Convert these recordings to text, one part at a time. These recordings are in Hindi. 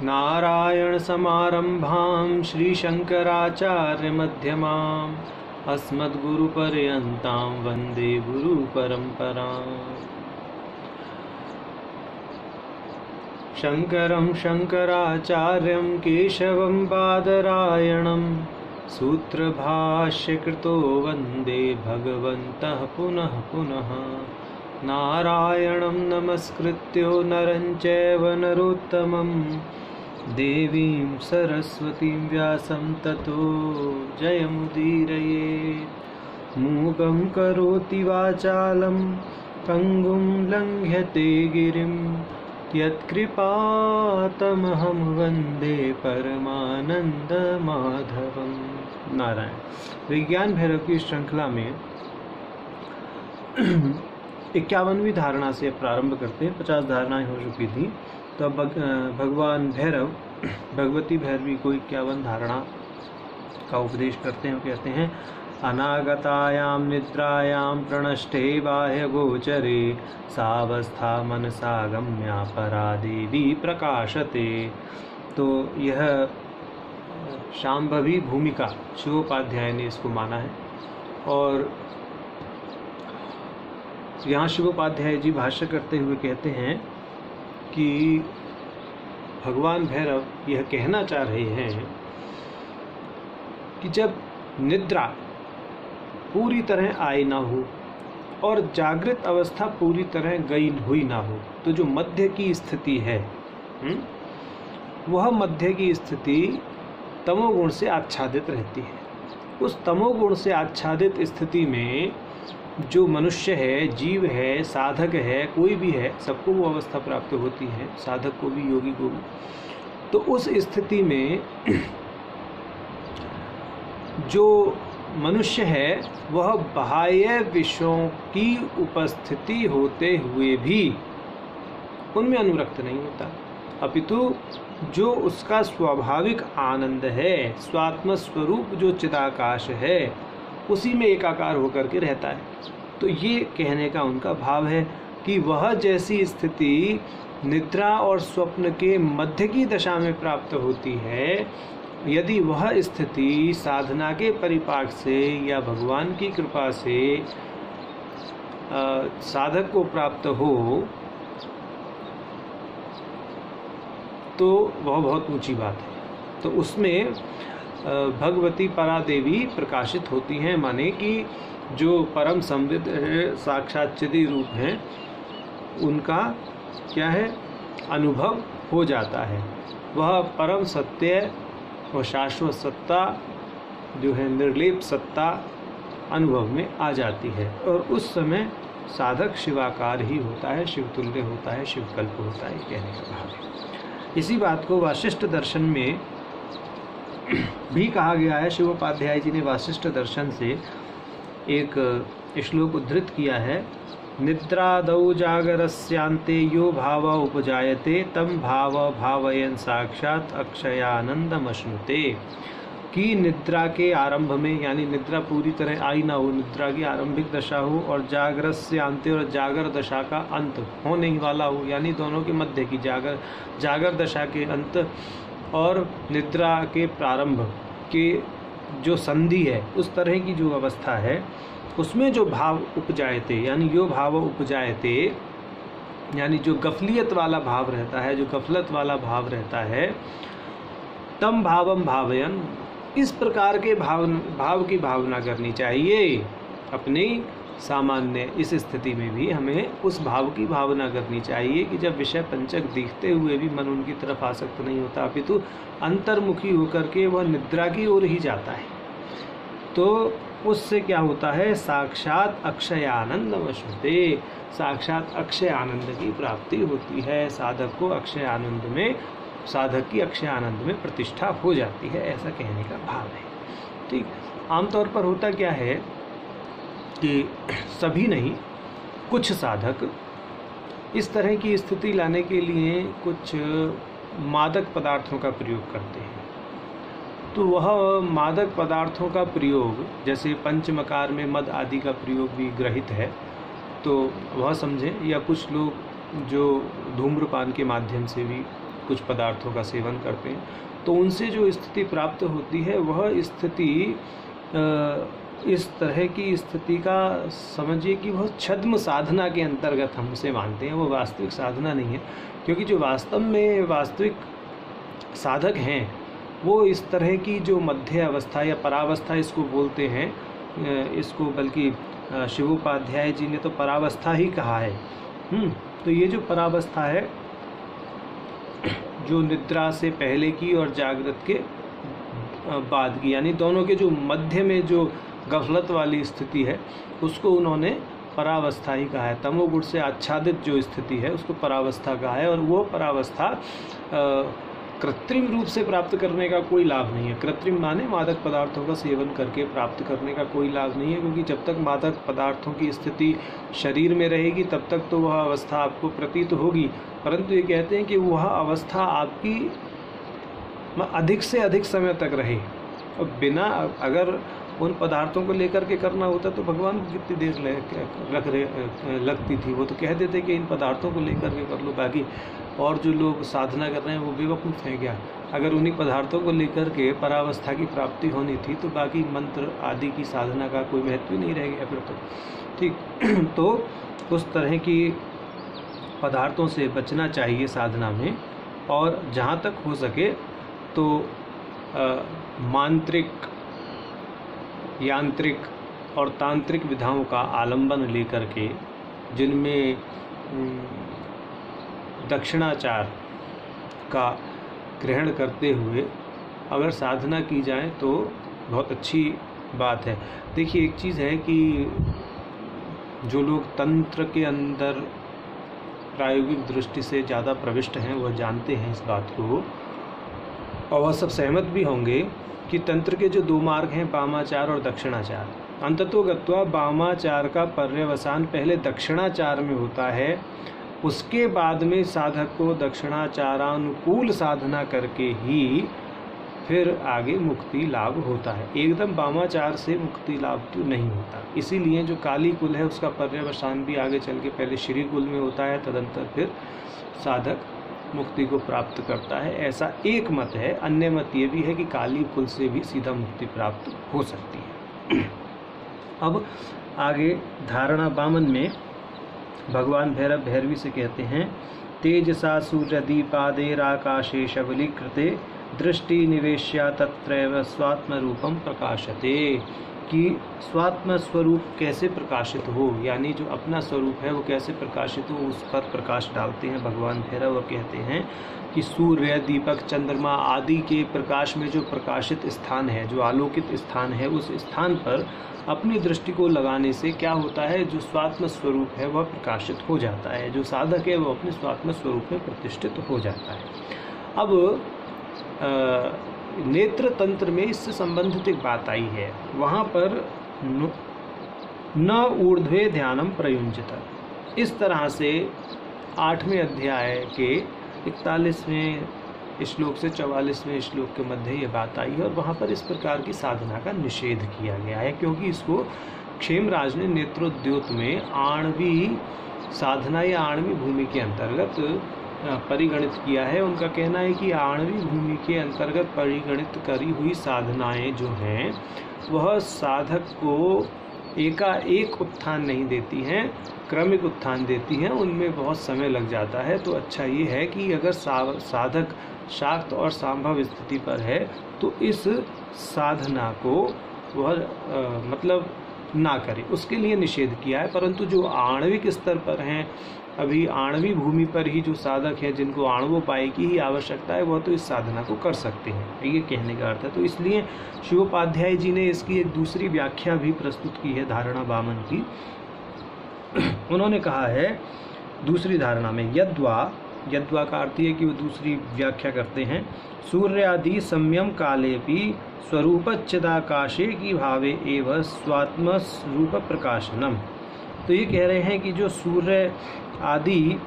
नारायण समारंभां श्रीशंकराचार्य मध्यमाम् अस्मद्गुरुपर्यन्तां वन्दे गुरुपरम्पराम्। शंकरं शंकराचार्यं केशवं बादरायणं सूत्रभाष्यकृतो वन्दे भगवन्तः पुनः पुनः। नारायणं नमस्कृत्यो नरं चैव नरोत्तमं देवीं सरस्वतीं व्यासं ततो जयमुदीरयेत्। मूकं करोति वाचालं पङ्गुं लङ्घ्यते गिरिं यत्कृपातमहं वन्दे परमानन्दमाधवं। नारायण। विज्ञान भैरव की श्रृंखला में 51वीं धारणा से प्रारंभ करते हैं। 50 धारणाएं हो चुकी थी, तो अब भगवान भैरव भगवती भैरवी को 51 धारणा का उपदेश करते हैं। कहते हैं अनागतायां निद्रायां प्रणष्टे बाह्य गोचरे सावस्था मनसा गम्या परा देवी प्रकाशते। तो यह शांभवी भूमिका शिवोपाध्याय ने इसको माना है। और यहाँ शिवोपाध्याय जी भाष्य करते हुए कहते हैं कि भगवान भैरव यह कहना चाह रहे हैं कि जब निद्रा पूरी तरह आई ना हो और जागृत अवस्था पूरी तरह गई हुई ना हो, तो जो मध्य की स्थिति है वह मध्य की स्थिति तमोगुण से आच्छादित रहती है। उस तमोगुण से आच्छादित स्थिति में जो मनुष्य है, जीव है, साधक है, कोई भी है, सबको वो अवस्था प्राप्त होती है, साधक को भी, योगी को भी। तो उस स्थिति में जो मनुष्य है वह बाह्य विषयों की उपस्थिति होते हुए भी उनमें अनुरक्त नहीं होता, अपितु जो उसका स्वाभाविक आनंद है, स्वात्म स्वरूप जो चिदाकाश है, उसी में एकाकार होकर के रहता है। तो ये कहने का उनका भाव है कि वह जैसी स्थिति निद्रा और स्वप्न के मध्य की दशा में प्राप्त होती है, यदि वह स्थिति साधना के परिपाक से या भगवान की कृपा से साधक को प्राप्त हो तो वह बहुत ऊंची बात है। तो उसमें भगवती परा देवी प्रकाशित होती हैं, माने कि जो परम संविद साक्षात चिदी रूप हैं उनका क्या है, अनुभव हो जाता है। वह परम सत्य और शाश्वत सत्ता जो है, निर्लेप सत्ता अनुभव में आ जाती है और उस समय साधक शिवाकार ही होता है, शिवतुल्य होता है, शिवकल्प होता है, कहने का भाव है। इसी बात को वासिष्ठ दर्शन में भी कहा गया है। शिवोपाध्याय जी ने वासिष्ठ दर्शन से एक श्लोक उद्धृत किया है, निद्रादौ जागरस्यांते यो भाव उपजायते तम भाव भावयन साक्षात अक्षयानंदमश्नुते। कि निद्रा के आरंभ में, यानी निद्रा पूरी तरह आई ना हो, निद्रा की आरंभिक दशा हो, और जागरस्यांते और जागर दशा का अंत होने ही वाला हो, यानी दोनों के मध्य की जागर दशा के अंत और निद्रा के प्रारंभ के जो संधि है, उस तरह की जो अवस्था है, उसमें जो भाव उपजायते, यानी यो भाव उपजायते, यानी जो गफलियत वाला भाव रहता है, जो गफलत वाला भाव रहता है, तम भावम भावयन, इस प्रकार के भाव की भावना करनी चाहिए। अपनी सामान्य इस स्थिति में भी हमें उस भाव की भावना करनी चाहिए कि जब विषय पंचक दिखते हुए भी मन उनकी तरफ आसक्त नहीं होता, अपितु अंतर्मुखी होकर के वह निद्रा की ओर ही जाता है। तो उससे क्या होता है, साक्षात अक्षय आनंद वशुते, साक्षात अक्षय आनंद की प्राप्ति होती है। साधक को अक्षय आनंद में, साधक की अक्षय आनंद में प्रतिष्ठा हो जाती है, ऐसा कहने का भाव है। ठीक, आमतौर पर होता क्या है कि सभी नहीं, कुछ साधक इस तरह की स्थिति लाने के लिए कुछ मादक पदार्थों का प्रयोग करते हैं। तो वह मादक पदार्थों का प्रयोग, जैसे पंचमकार में मद आदि का प्रयोग भी ग्रहित है, तो वह समझें, या कुछ लोग जो धूम्रपान के माध्यम से भी कुछ पदार्थों का सेवन करते हैं, तो उनसे जो स्थिति प्राप्त होती है वह स्थिति इस तरह की स्थिति का समझिए कि वह छद्म साधना के अंतर्गत हम उसे मानते हैं, वो वास्तविक साधना नहीं है। क्योंकि जो वास्तव में वास्तविक साधक हैं वो इस तरह की जो मध्य अवस्था या परावस्था इसको बोलते हैं, इसको बल्कि शिवोपाध्याय जी ने तो परावस्था ही कहा है। तो ये जो परावस्था है जो निद्रा से पहले की और जागृत के बाद की, यानी दोनों के जो मध्य में जो गफलत वाली स्थिति है उसको उन्होंने परावस्था ही कहा है। तमोगुण से आच्छादित जो स्थिति है उसको परावस्था कहा है। और वो परावस्था कृत्रिम रूप से प्राप्त करने का कोई लाभ नहीं है। कृत्रिम माने मादक पदार्थों का सेवन करके प्राप्त करने का कोई लाभ नहीं है, क्योंकि जब तक मादक पदार्थों की स्थिति शरीर में रहेगी तब तक तो वह अवस्था आपको प्रतीत होगी, परंतु ये कहते हैं कि वह अवस्था आपकी अधिक से अधिक समय तक रहे। और बिना, अगर उन पदार्थों को लेकर के करना होता तो भगवान को कितनी देर लगती थी। वो तो कह देते कि इन पदार्थों को लेकर के कर लो, बाकी और जो लोग साधना कर रहे हैं वो बेवकूफ़ हैं क्या। अगर उन्हीं पदार्थों को लेकर के परावस्था की प्राप्ति होनी थी तो बाकी मंत्र आदि की साधना का कोई महत्व ही नहीं रह गया फिर तो। ठीक तो उस तरह की पदार्थों से बचना चाहिए साधना में, और जहाँ तक हो सके तो मांत्रिक, यांत्रिक और तांत्रिक विधाओं का आलंबन लेकर के, जिनमें दक्षिणाचार का ग्रहण करते हुए अगर साधना की जाए तो बहुत अच्छी बात है। देखिए एक चीज़ है कि जो लोग तंत्र के अंदर प्रायोगिक दृष्टि से ज़्यादा प्रविष्ट हैं वह जानते हैं इस बात को, और वह सब सहमत भी होंगे कि तंत्र के जो दो मार्ग हैं, वामाचार और दक्षिणाचार, अंततोगत्वा वामाचार का पर्यवसान पहले दक्षिणाचार में होता है। उसके बाद में साधक को दक्षिणाचारानुकूल साधना करके ही फिर आगे मुक्ति लाभ होता है। एकदम वामाचार से मुक्ति लाभ तो नहीं होता। इसीलिए जो काली कुल है उसका पर्यवसान भी आगे चल के पहले श्री कुल में होता है, तदंतर फिर साधक मुक्ति को प्राप्त करता है, ऐसा एक मत है। अन्य मत ये भी है कि काली कुल से भी सीधा मुक्ति प्राप्त हो सकती है। अब आगे धारणा वामन में भगवान भैरव भैरवी से कहते हैं, तेजसा सूर्यदीपादेराकाशे शबलीकृते दृष्टि निवेश्या तत्रैव स्वात्म रूपम प्रकाशते, कि स्वात्म स्वरूप कैसे प्रकाशित हो, यानी जो अपना स्वरूप है वो कैसे प्रकाशित हो, उस पर प्रकाश डालते हैं भगवान भैरव और कहते हैं कि सूर्य, दीपक, चंद्रमा आदि के प्रकाश में जो प्रकाशित स्थान है, जो आलोकित स्थान है, उस स्थान पर अपनी दृष्टि को लगाने से क्या होता है, जो स्वात्म स्वरूप है वह प्रकाशित हो जाता है। जो साधक है वो अपने स्वात्म स्वरूप में प्रतिष्ठित हो जाता है। अब नेत्र तंत्र में इससे संबंधित एक बात आई है, वहाँ पर न ऊर्ध्वे ध्यानम प्रयुंजत, इस तरह से 8वें अध्याय के 41वें श्लोक से 44वें श्लोक के मध्य ये बात आई है, और वहाँ पर इस प्रकार की साधना का निषेध किया गया है, क्योंकि इसको क्षेमराज ने नेत्रोद्योत में आणवी साधना या आणवी भूमि के अंतर्गत परिगणित किया है। उनका कहना है कि आणवी भूमि के अंतर्गत परिगणित करी हुई साधनाएं जो हैं वह साधक को एकाएक उत्थान नहीं देती हैं, क्रमिक उत्थान देती हैं, उनमें बहुत समय लग जाता है। तो अच्छा ये है कि अगर साधक शाक्त और संभव स्थिति पर है तो इस साधना को वह मतलब ना करे, उसके लिए निषेध किया है। परंतु जो आणविक स्तर पर हैं, अभी आणवी भूमि पर ही जो साधक है, जिनको आणवोपाय की ही आवश्यकता है, वह तो इस साधना को कर सकते हैं, ये कहने का अर्थ है। तो इसलिए शिवोपाध्याय जी ने इसकी एक दूसरी व्याख्या भी प्रस्तुत की है धारणा वामन की। उन्होंने कहा है दूसरी धारणा में, यद्वा का अर्थ है कि वो दूसरी व्याख्या करते हैं, सूर्यादि संयम कालेपि स्वरूपच्चिदाकाशे की भावे एवं स्वात्म रूप प्रकाशनम। तो ये कह रहे हैं कि जो सूर्य आदि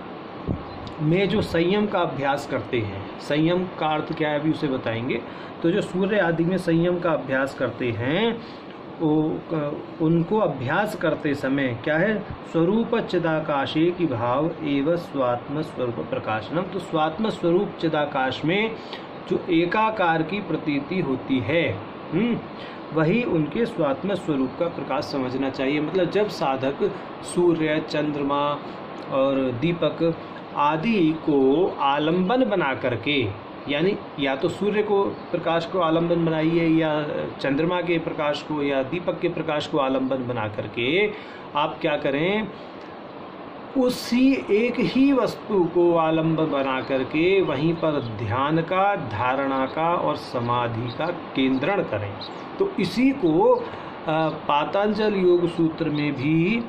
में जो संयम का अभ्यास करते हैं, संयम का अर्थ क्या है अभी उसे बताएंगे। तो जो सूर्य आदि में संयम का अभ्यास करते हैं उनको अभ्यास करते समय क्या है, स्वरूप चिदाकाशे की भाव एवं स्वात्म स्वरूप प्रकाशनम। तो स्वात्म स्वरूप चिदाकाश में जो एकाकार की प्रतीति होती है, वही उनके स्वात्म स्वरूप का प्रकाश समझना चाहिए। मतलब जब साधक सूर्य, चंद्रमा और दीपक आदि को आलंबन बना करके, यानी या तो सूर्य को प्रकाश को आलंबन बनाइए, या चंद्रमा के प्रकाश को या दीपक के प्रकाश को आलंबन बना करके आप क्या करें, उसी एक ही वस्तु को आलंबन बना करके वहीं पर ध्यान का, धारणा का और समाधि का केंद्रण करें। तो इसी को पातंजल योग सूत्र में भी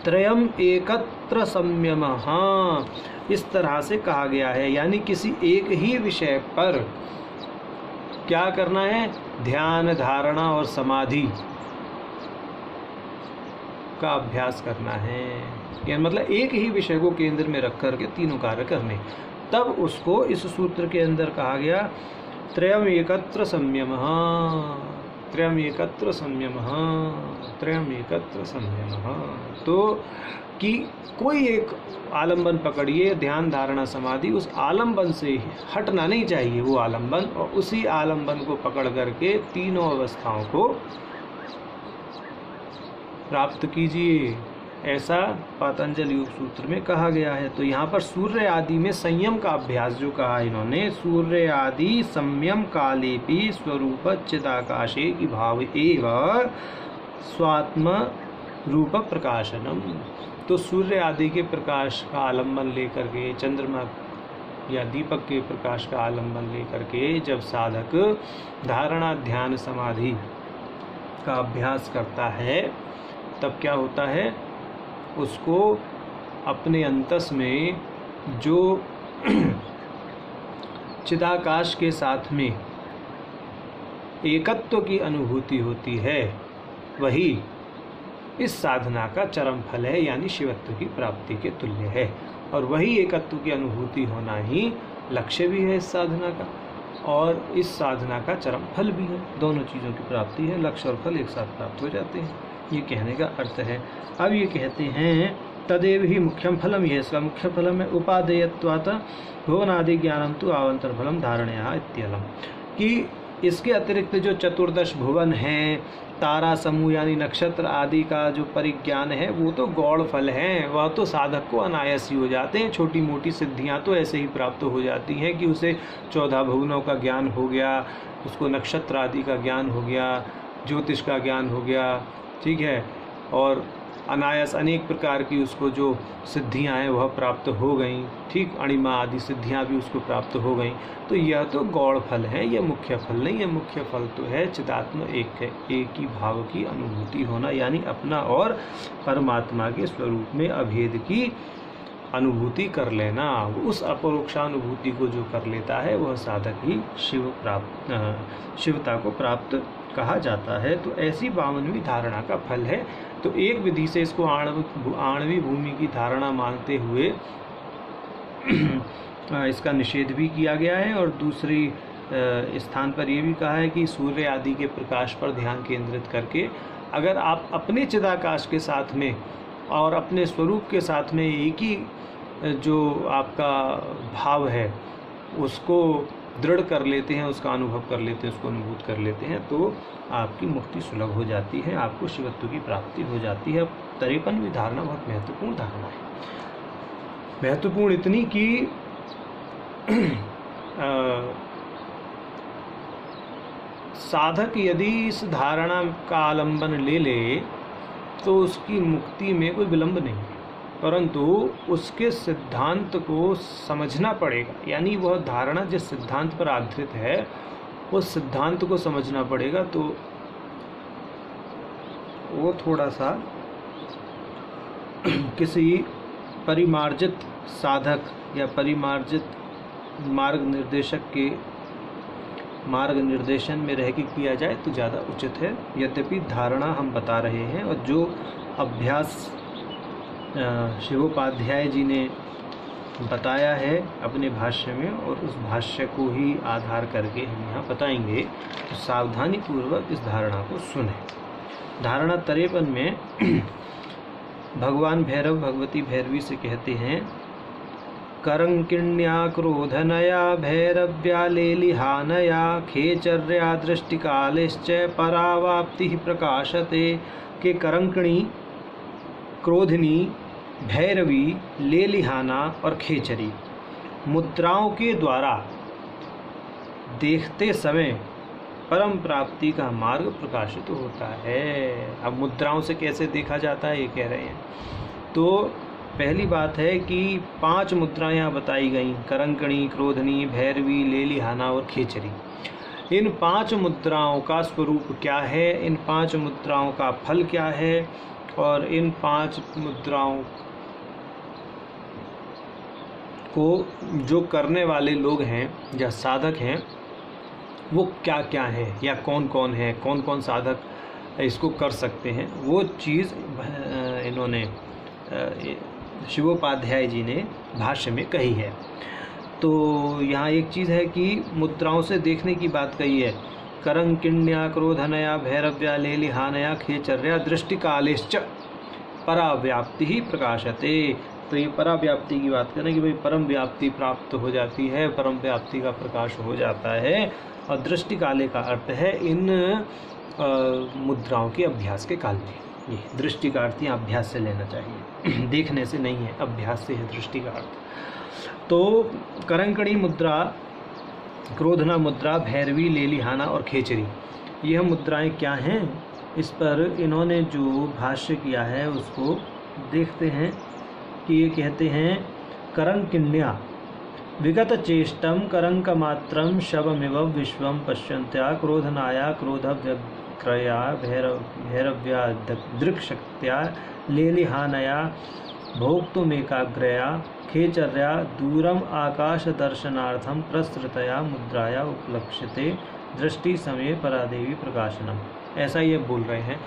त्रयम एकत्र संयम, हाँ, इस तरह से कहा गया है। यानी किसी एक ही विषय पर क्या करना है, ध्यान, धारणा और समाधि का अभ्यास करना है। यानी मतलब एक ही विषय को केंद्र में रख करके तीनों कार्य करने। तब उसको इस सूत्र के अंदर कहा गया त्रयम एकत्र संयम, त्रयम एकत्र संयम, त्रयम एकत्र संयम। तो कि कोई एक आलंबन पकड़िए, ध्यान, धारणा, समाधि, उस आलंबन से हटना नहीं चाहिए वो आलंबन, और उसी आलंबन को पकड़ करके तीनों अवस्थाओं को प्राप्त कीजिए, ऐसा पातंजल योग सूत्र में कहा गया है। तो यहाँ पर सूर्य आदि में संयम का अभ्यास जो कहा इन्होंने, सूर्य आदि संयम कालेपि स्वरूप चिदाकाशे की भाव एवं स्वात्म रूप प्रकाशनम। तो सूर्य आदि के प्रकाश का आलंबन लेकर के, चंद्रमा या दीपक के प्रकाश का आलंबन लेकर के जब साधक धारणा, ध्यान, समाधि का अभ्यास करता है, तब क्या होता है, उसको अपने अंतस में जो चिदाकाश के साथ में एकत्व की अनुभूति होती है, वही इस साधना का चरम फल है, यानी शिवत्व की प्राप्ति के तुल्य है। और वही एकत्व की अनुभूति होना ही लक्ष्य भी है इस साधना का, और इस साधना का चरम फल भी है। दोनों चीज़ों की प्राप्ति है, लक्ष्य और फल एक साथ प्राप्त हो जाते हैं, ये कहने का अर्थ है। अब ये कहते हैं तदेव ही मुख्यम फलम, यह इसका मुख्य फलम है। उपादेयत्वात् भुवनादि ज्ञानम तो आवंतर फलम धारणया इत्यलम, कि इसके अतिरिक्त जो चतुर्दश भुवन हैं, तारा समूह यानी नक्षत्र आदि का जो परिज्ञान है, वो तो गौड़ फल हैं, वह तो साधक को अनायास ही हो जाते हैं। छोटी मोटी सिद्धियां तो ऐसे ही प्राप्त हो जाती हैं कि उसे 14 भुवनों का ज्ञान हो गया, उसको नक्षत्र आदि का ज्ञान हो गया, ज्योतिष का ज्ञान हो गया, ठीक है, और अनायास अनेक प्रकार की उसको जो सिद्धियां हैं वह प्राप्त हो गई, ठीक, अणिमा आदि सिद्धियां भी उसको प्राप्त हो गई। तो यह तो गौड़ फल है, यह मुख्य फल नहीं है। मुख्य फल तो है चिदात्म एक ही भाव की अनुभूति होना, यानी अपना और परमात्मा के स्वरूप में अभेद की अनुभूति कर लेना। उस अपरोक्षानुभूति को जो कर लेता है वह साधक ही शिवता को प्राप्त कहा जाता है। तो ऐसी 52वीं धारणा का फल है। तो एक विधि से इसको आणवी भूमि की धारणा मानते हुए इसका निषेध भी किया गया है, और दूसरी स्थान पर यह भी कहा है कि सूर्य आदि के प्रकाश पर ध्यान केंद्रित करके अगर आप अपने चिदाकाश के साथ में और अपने स्वरूप के साथ में एक ही जो आपका भाव है उसको दृढ़ कर लेते हैं, उसका अनुभव कर लेते हैं, उसको अनुभूत कर लेते हैं, तो आपकी मुक्ति सुलभ हो जाती है, आपको शिवत्व की प्राप्ति हो जाती है। 53वीं धारणा बहुत महत्वपूर्ण धारणा है, महत्वपूर्ण इतनी कि साधक यदि इस धारणा का आलंबन ले ले तो उसकी मुक्ति में कोई विलंब नहीं है, परंतु उसके सिद्धांत को समझना पड़ेगा। यानी वह धारणा जिस सिद्धांत पर आधारित है उस सिद्धांत को समझना पड़ेगा। तो वो थोड़ा सा किसी परिमार्जित साधक या परिमार्जित मार्ग निर्देशक के मार्ग निर्देशन में रह के किया जाए तो ज़्यादा उचित है। यद्यपि धारणा हम बता रहे हैं, और जो अभ्यास शिवोपाध्याय जी ने बताया है अपने भाष्य में, और उस भाष्य को ही आधार करके हम यहाँ बताएंगे। तो सावधानी पूर्वक इस धारणा को सुने। धारणा 53 में भगवान भैरव भगवती भैरवी से कहते हैं, करंकिण्या क्रोधनया भैरव्या लेलिहानया खेचर्या दृष्टिकालेश्च परावाप्ति प्रकाशते। के करंकिणी, क्रोधनी, भैरवी, लेलिहाना और खेचरी मुद्राओं के द्वारा देखते समय परम प्राप्ति का मार्ग प्रकाशित होता है। अब मुद्राओं से कैसे देखा जाता है ये कह रहे हैं। तो पहली बात है कि 5 मुद्राएं यहाँ बताई गई, करंकिणी, क्रोधनी, भैरवी, लेलिहाना और खेचरी। इन 5 मुद्राओं का स्वरूप क्या है, इन 5 मुद्राओं का फल क्या है, और इन 5 मुद्राओं को जो करने वाले लोग हैं या साधक हैं वो क्या क्या है, या कौन कौन है, कौन कौन साधक इसको कर सकते हैं, वो चीज़ इन्होंने शिवोपाध्याय जी ने भाष्य में कही है। तो यहाँ एक चीज़ है कि मुद्राओं से देखने की बात कही है, करंकिण्या क्रोधनया भैरव्या लेलिहानया खेचर्या दृष्टिकालेश्च पराव्याप्ति ही प्रकाशते। तो ये पराव्याप्ति की बात करें कि भाई परम व्याप्ति प्राप्त हो जाती है, परम व्याप्ति का प्रकाश हो जाता है। और दृष्टिकाले का अर्थ है इन मुद्राओं के अभ्यास के काल में। ये दृष्टि का अर्थ यहाँ अभ्यास से लेना चाहिए, देखने से नहीं है, अभ्यास से है दृष्टि का अर्थ। तो करंकिणी मुद्रा, क्रोधना मुद्रा, भैरवी, लेलिहाना और खेचरी, यह मुद्राएं क्या हैं, इस पर इन्होंने जो भाष्य किया है उसको देखते हैं कि ये कहते हैं, करंकिण्या विगत चेष्टम करंकमात्रम शवमिव विश्वम पश्यन्त्या क्रोधनाया क्रोधव्यग्रया भैरव्या दृक्शक्त्या लेलिहानया भोक्तुमेकाग्रया खेचर्या दूरम आकाश दर्शनार्थम प्रसृतया मुद्राया उपलक्ष्यते दृष्टि समय परादेवी प्रकाशनम। ऐसा ये बोल रहे हैं।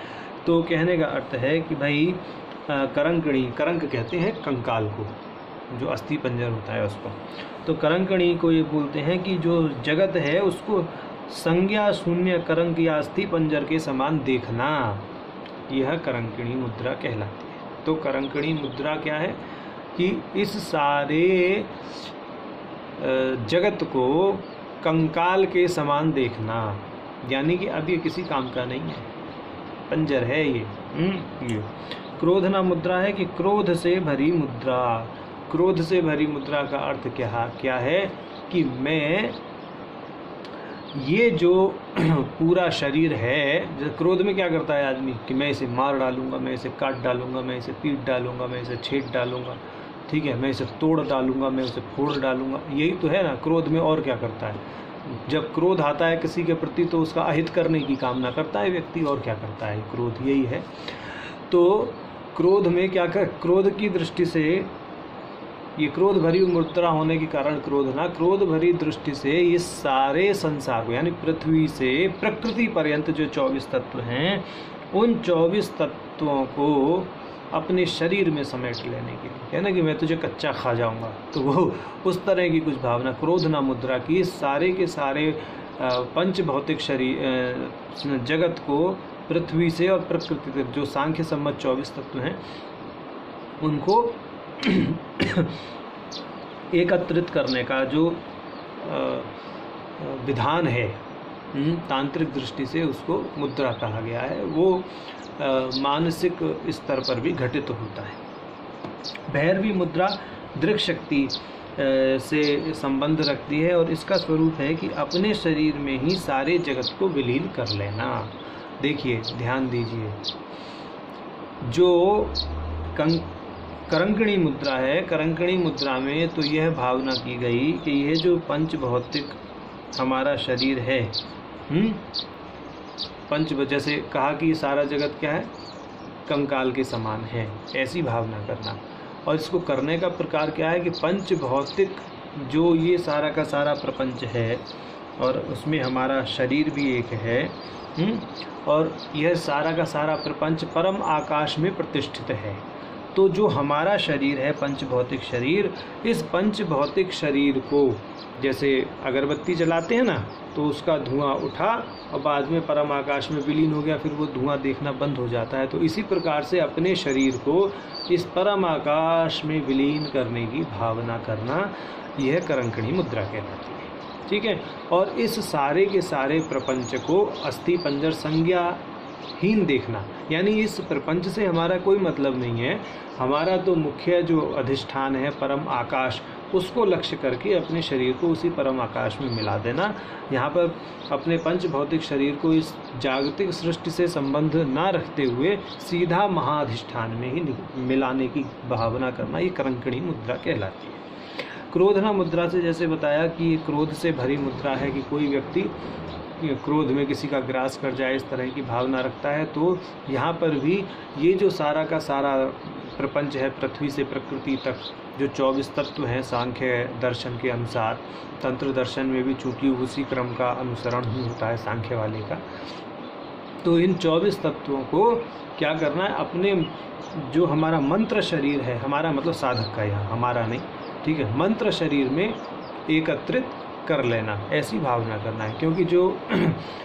तो कहने का अर्थ है कि भाई करंकिणी, करंक कहते हैं कंकाल को, जो अस्थि पंजर होता है उसको। तो करंकिणी को ये बोलते हैं कि जो जगत है उसको संज्ञा शून्य करंक या अस्थि पंजर के समान देखना, यह करंकिणी मुद्रा कहलाती है। तो करंकिणी मुद्रा क्या है कि इस सारे जगत को कंकाल के समान देखना, यानी कि अब ये किसी काम का नहीं है, पंजर है ये। क्रोधना मुद्रा है कि क्रोध से भरी मुद्रा। क्रोध से भरी मुद्रा का अर्थ क्या है कि मैं ये जो पूरा शरीर है, क्रोध में क्या करता है आदमी कि मैं इसे मार डालूंगा, मैं इसे काट डालूंगा, मैं इसे पीट डालूंगा, मैं इसे छेद डालूंगा, ठीक है, मैं इसे तोड़ डालूंगा, मैं उसे फोड़ डालूंगा। यही तो है ना क्रोध में। और क्या करता है, जब क्रोध आता है किसी के प्रति तो उसका अहित करने की कामना करता है व्यक्ति। और क्या करता है, क्रोध यही है। तो क्रोध में क्या कर, क्रोध की दृष्टि से, ये क्रोध भरी मुद्रा होने के कारण क्रोध भरी दृष्टि से ये सारे संसार को, यानी पृथ्वी से प्रकृति पर्यंत जो 24 तत्व हैं, उन 24 तत्वों को अपने शरीर में समेट लेने के लिए, है ना, कि मैं तुझे कच्चा खा जाऊंगा। तो वो उस तरह की कुछ भावना क्रोधना मुद्रा की, सारे के सारे पंच भौतिक शरीर जगत को पृथ्वी से और प्रकृति तक, जो सांख्य सम्मत 24 तत्व हैं, उनको एकत्रित करने का जो विधान है तांत्रिक दृष्टि से, उसको मुद्रा कहा गया है। वो मानसिक स्तर पर भी घटित होता है। भैरवी मुद्रा दृक शक्ति से संबंध रखती है और इसका स्वरूप है कि अपने शरीर में ही सारे जगत को विलीन कर लेना। देखिए, ध्यान दीजिए, जो करंकिणी मुद्रा है, करंकिणी मुद्रा में तो यह भावना की गई कि यह जो पंच भौतिक हमारा शरीर है, जैसे कहा कि सारा जगत क्या है, कंकाल के समान है, ऐसी भावना करना। और इसको करने का प्रकार क्या है कि पंच भौतिक जो ये सारा का सारा प्रपंच है और उसमें हमारा शरीर भी एक है, और यह सारा का सारा प्रपंच परम आकाश में प्रतिष्ठित है। तो जो हमारा शरीर है पंच भौतिक शरीर, इस पंच भौतिक शरीर को जैसे अगरबत्ती जलाते हैं ना, तो उसका धुआं उठा और बाद में परम आकाश में विलीन हो गया, फिर वो धुआं देखना बंद हो जाता है। तो इसी प्रकार से अपने शरीर को इस परम आकाश में विलीन करने की भावना करना, यह करंकणी मुद्रा कहलाती है। ठीक है। और इस सारे के सारे प्रपंच को अस्थि पंजर संज्ञाहीन देखना, यानी इस प्रपंच से हमारा कोई मतलब नहीं है, हमारा तो मुख्य जो अधिष्ठान है परम आकाश, उसको लक्ष्य करके अपने शरीर को उसी परम आकाश में मिला देना। यहाँ पर अपने पंच भौतिक शरीर को इस जागतिक सृष्टि से संबंध ना रखते हुए सीधा महाधिष्ठान में ही मिलाने की भावना करना, ये करंकणी मुद्रा कहलाती है। क्रोधना मुद्रा से जैसे बताया कि क्रोध से भरी मुद्रा है, कि कोई व्यक्ति क्रोध में किसी का ग्रास कर जाए, इस तरह की भावना रखता है। तो यहाँ पर भी ये जो सारा का सारा प्रपंच है, पृथ्वी से प्रकृति तक जो 24 तत्व हैं सांख्य दर्शन के अनुसार, तंत्र दर्शन में भी चूंकि उसी क्रम का अनुसरण ही होता है सांख्य वाले का, तो इन 24 तत्वों को क्या करना है, अपने जो हमारा मंत्र शरीर है, हमारा मतलब साधक का, यहाँ हमारा नहीं, ठीक है, मंत्र शरीर में एकत्रित कर लेना, ऐसी भावना करना है। क्योंकि जो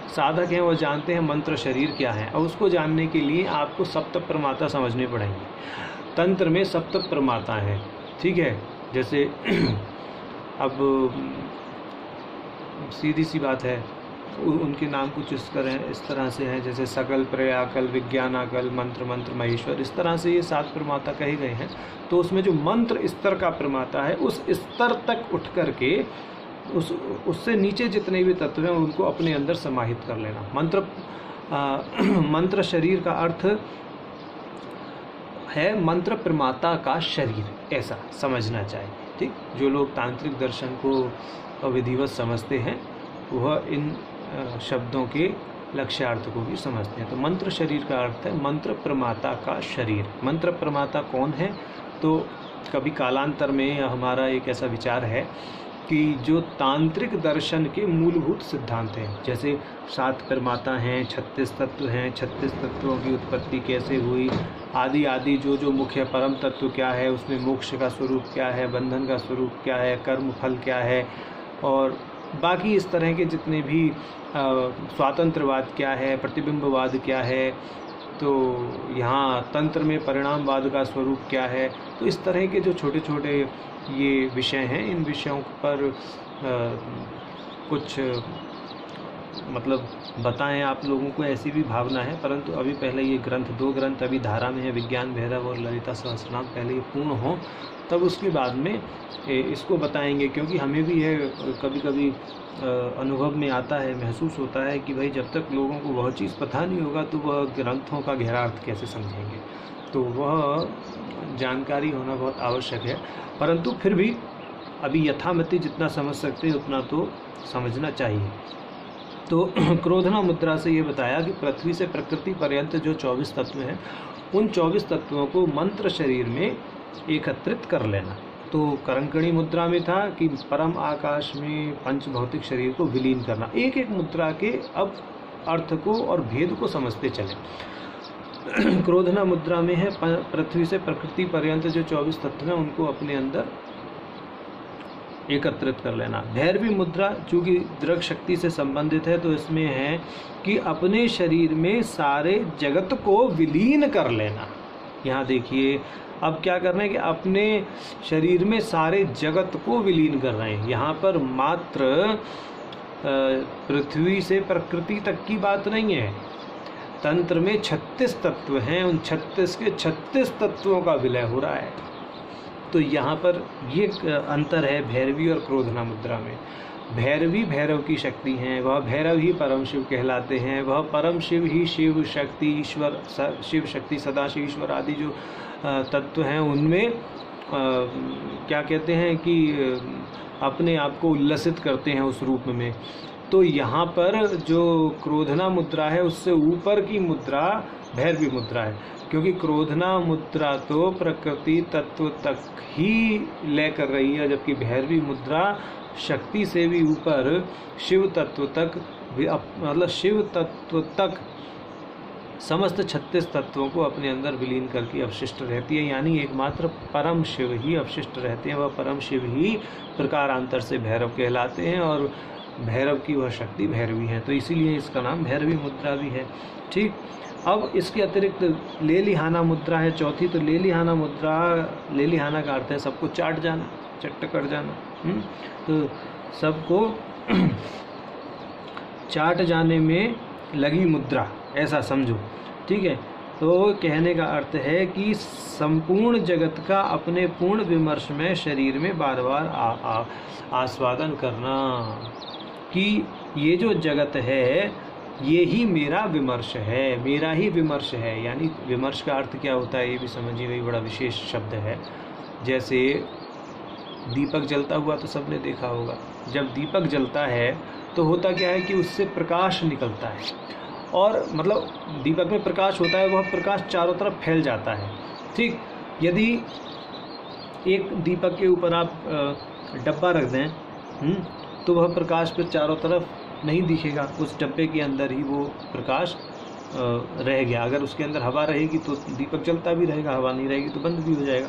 साधक हैं वो जानते हैं मंत्र शरीर क्या है, और उसको जानने के लिए आपको सप्त प्रमाता समझने पड़ेंगे। तंत्र में सप्त प्रमाता हैं, ठीक है। जैसे अब सीधी सी बात है, उनके नाम कुछ इस तरह से हैं, जैसे सकल, प्रयाकल, विज्ञानाकल, मंत्र, मंत्र महेश्वर, इस तरह से ये 7 प्रमाता कहे गए हैं। तो उसमें जो मंत्र स्तर का प्रमाता है, उस स्तर तक उठ करके उससे नीचे जितने भी तत्व हैं उनको अपने अंदर समाहित कर लेना। मंत्र शरीर का अर्थ है मंत्र प्रमाता का शरीर, ऐसा समझना चाहिए। ठीक, जो लोग तांत्रिक दर्शन को विधिवत समझते हैं वह इन शब्दों के लक्ष्यार्थ को भी समझते हैं। तो मंत्र शरीर का अर्थ है मंत्र प्रमाता का शरीर। मंत्र प्रमाता कौन है? तो कभी कालांतर में हमारा एक ऐसा विचार है कि जो तांत्रिक दर्शन के मूलभूत सिद्धांत हैं, जैसे 7 प्रमाता हैं, 36 तत्व हैं, 36 तत्वों की उत्पत्ति कैसे हुई, आदि आदि, जो मुख्य परम तत्व क्या है, उसमें मोक्ष का स्वरूप क्या है, बंधन का स्वरूप क्या है, कर्म फल क्या है, और बाकी इस तरह के जितने भी स्वातंत्रवाद क्या है, प्रतिबिंबवाद क्या है, तो यहाँ तंत्र में परिणामवाद का स्वरूप क्या है। तो इस तरह के जो छोटे छोटे ये विषय हैं, इन विषयों पर कुछ मतलब बताएं आप लोगों को, ऐसी भी भावना है। परंतु अभी पहले ये ग्रंथ, 2 ग्रंथ अभी धारा में है, विज्ञान भैरव और ललिता सहस्रनाम, पहले ये पूर्ण हो तब उसके बाद में इसको बताएंगे। क्योंकि हमें भी यह कभी कभी अनुभव में आता है, महसूस होता है कि भाई जब तक लोगों को वह चीज़ पता नहीं होगा तो वह ग्रंथों का गहरा अर्थ कैसे समझेंगे। तो वह जानकारी होना बहुत आवश्यक है। परंतु फिर भी अभी यथामति जितना समझ सकते हैं उतना तो समझना चाहिए। तो क्रोधना मुद्रा से ये बताया कि पृथ्वी से प्रकृति पर्यंत जो 24 तत्व हैं, उन 24 तत्वों को मंत्र शरीर में एकत्रित कर लेना। तो करंकणी मुद्रा में था कि परम आकाश में पंच भौतिक शरीर को विलीन करना। एक एक मुद्रा के अब अर्थ को और भेद को समझते चले। क्रोधना मुद्रा में है पृथ्वी से प्रकृति पर्यंत जो 24 तत्व हैं उनको अपने अंदर एकत्रित कर लेना। भैरवी मुद्रा चूँकि दृग शक्ति से संबंधित है, तो इसमें है कि अपने शरीर में सारे जगत को विलीन कर लेना। यहाँ देखिए अब क्या करना है कि अपने शरीर में सारे जगत को विलीन कर रहे हैं। यहाँ पर मात्र पृथ्वी से प्रकृति तक की बात नहीं है। तंत्र में 36 तत्व हैं, उन 36 के 36 तत्वों का विलय हो रहा है। तो यहाँ पर ये अंतर है भैरवी और क्रोधना मुद्रा में। भैरवी भैरव की शक्ति हैं, वह भैरव ही परम शिव कहलाते हैं, वह परम शिव ही शिव शक्ति ईश्वर, शिव शक्ति सदाशिव ईश्वर आदि जो तत्व हैं उनमें क्या कहते हैं कि अपने आप को उल्लसित करते हैं उस रूप में। तो यहाँ पर जो क्रोधना मुद्रा है उससे ऊपर की मुद्रा भैरवी मुद्रा है, क्योंकि क्रोधना मुद्रा तो प्रकृति तत्व तक ही लय कर रही है, जबकि भैरवी मुद्रा शक्ति से भी ऊपर शिव तत्व तक, मतलब शिव तत्व तक समस्त 36 तत्वों को अपने अंदर विलीन करके अवशिष्ट रहती है, यानी एकमात्र परम शिव ही अवशिष्ट रहते हैं। वह परम शिव ही प्रकारांतर से भैरव कहलाते हैं और भैरव की वह शक्ति भैरवी है, तो इसीलिए इसका नाम भैरवी मुद्रा भी है। ठीक, अब इसके अतिरिक्त लेलिहाना मुद्रा है चौथी। तो लेलिहाना मुद्रा, लेलिहाना का अर्थ है सबको चाट जाना, चट्ट कर जाना। तो सबको चाट जाने में लगी मुद्रा, ऐसा समझो। ठीक है, तो कहने का अर्थ है कि संपूर्ण जगत का अपने पूर्ण विमर्श में शरीर में बार बार आस्वादन करना कि ये जो जगत है ये ही मेरा विमर्श है, मेरा ही विमर्श है। यानी विमर्श का अर्थ क्या होता है ये भी समझिए, वही बड़ा विशेष शब्द है। जैसे दीपक जलता हुआ तो सबने देखा होगा, जब दीपक जलता है तो होता क्या है कि उससे प्रकाश निकलता है, और मतलब दीपक में प्रकाश होता है, वह प्रकाश चारों तरफ फैल जाता है। ठीक, यदि एक दीपक के ऊपर आप डब्बा रख दें तो वह प्रकाश फिर चारों तरफ नहीं दिखेगा, उस डब्बे के अंदर ही वो प्रकाश रह गया। अगर उसके अंदर हवा रहेगी तो दीपक जलता भी रहेगा, हवा नहीं रहेगी तो बंद भी हो जाएगा।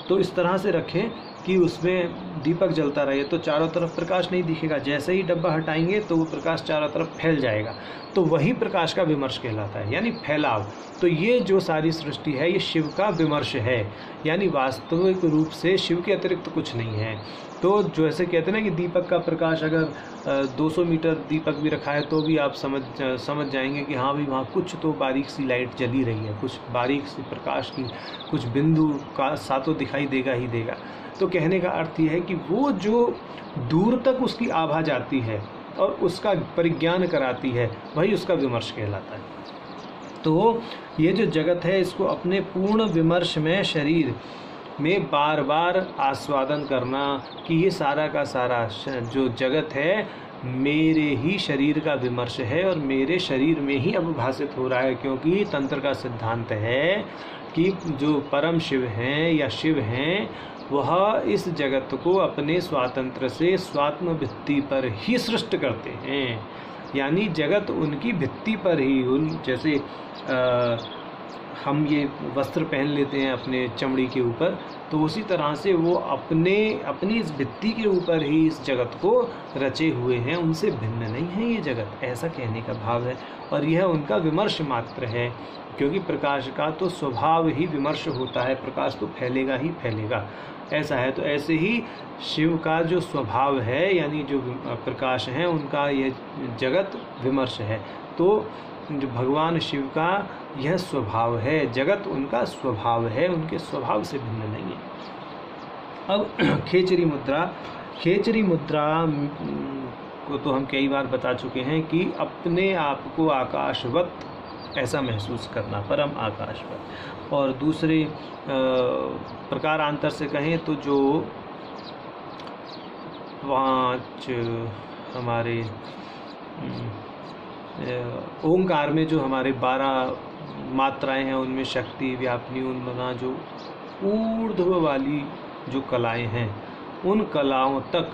तो इस तरह से रखें कि उसमें दीपक जलता रहे तो चारों तरफ प्रकाश नहीं दिखेगा, जैसे ही डब्बा हटाएंगे तो वो प्रकाश चारों तरफ फैल जाएगा, तो वही प्रकाश का विमर्श कहलाता है, यानी फैलाव। तो ये जो सारी सृष्टि है ये शिव का विमर्श है, यानी वास्तविक रूप से शिव के अतिरिक्त कुछ नहीं है। तो जो ऐसे कहते हैं ना कि दीपक का प्रकाश अगर 200 मीटर दीपक भी रखा है तो भी आप समझ जाएंगे कि हाँ भाई वहाँ कुछ तो बारीक सी लाइट जली रही है, कुछ बारीक सी प्रकाश की कुछ बिंदु का सा तो दिखाई देगा ही देगा। तो कहने का अर्थ ये है कि वो जो दूर तक उसकी आभा जाती है और उसका परिज्ञान कराती है, वही उसका विमर्श कहलाता है। तो ये जो जगत है इसको अपने पूर्ण विमर्श में शरीर में बार बार आस्वादन करना कि ये सारा का सारा जो जगत है मेरे ही शरीर का विमर्श है और मेरे शरीर में ही अब भाषित हो रहा है, क्योंकि तंत्र का सिद्धांत है कि जो परम शिव हैं या शिव हैं वह इस जगत को अपने स्वातंत्र से स्वात्म भित्ति पर ही सृष्ट करते हैं, यानी जगत उनकी भित्ति पर ही, उन जैसे हम ये वस्त्र पहन लेते हैं अपने चमड़ी के ऊपर, तो उसी तरह से वो अपनी इस भित्ति के ऊपर ही इस जगत को रचे हुए हैं, उनसे भिन्न नहीं है ये जगत, ऐसा कहने का भाव है। और यह उनका विमर्श मात्र है, क्योंकि प्रकाश का तो स्वभाव ही विमर्श होता है, प्रकाश तो फैलेगा ही फैलेगा, ऐसा है। तो ऐसे ही शिव का जो स्वभाव है यानी जो प्रकाश है उनका ये जगत विमर्श है। तो जो भगवान शिव का यह स्वभाव है, जगत उनका स्वभाव है, उनके स्वभाव से भिन्न नहीं है। अब खेचरी मुद्रा, खेचरी मुद्रा को तो हम कई बार बता चुके हैं कि अपने आप को आकाशवत ऐसा महसूस करना, परम आकाशवत। और दूसरे प्रकारांतर से कहें तो जो पांच हमारे ओंकार में जो हमारे 12 मात्राएं हैं उनमें शक्ति, व्यापनी, उन्मना, जो ऊर्ध्व वाली जो कलाएं हैं उन कलाओं तक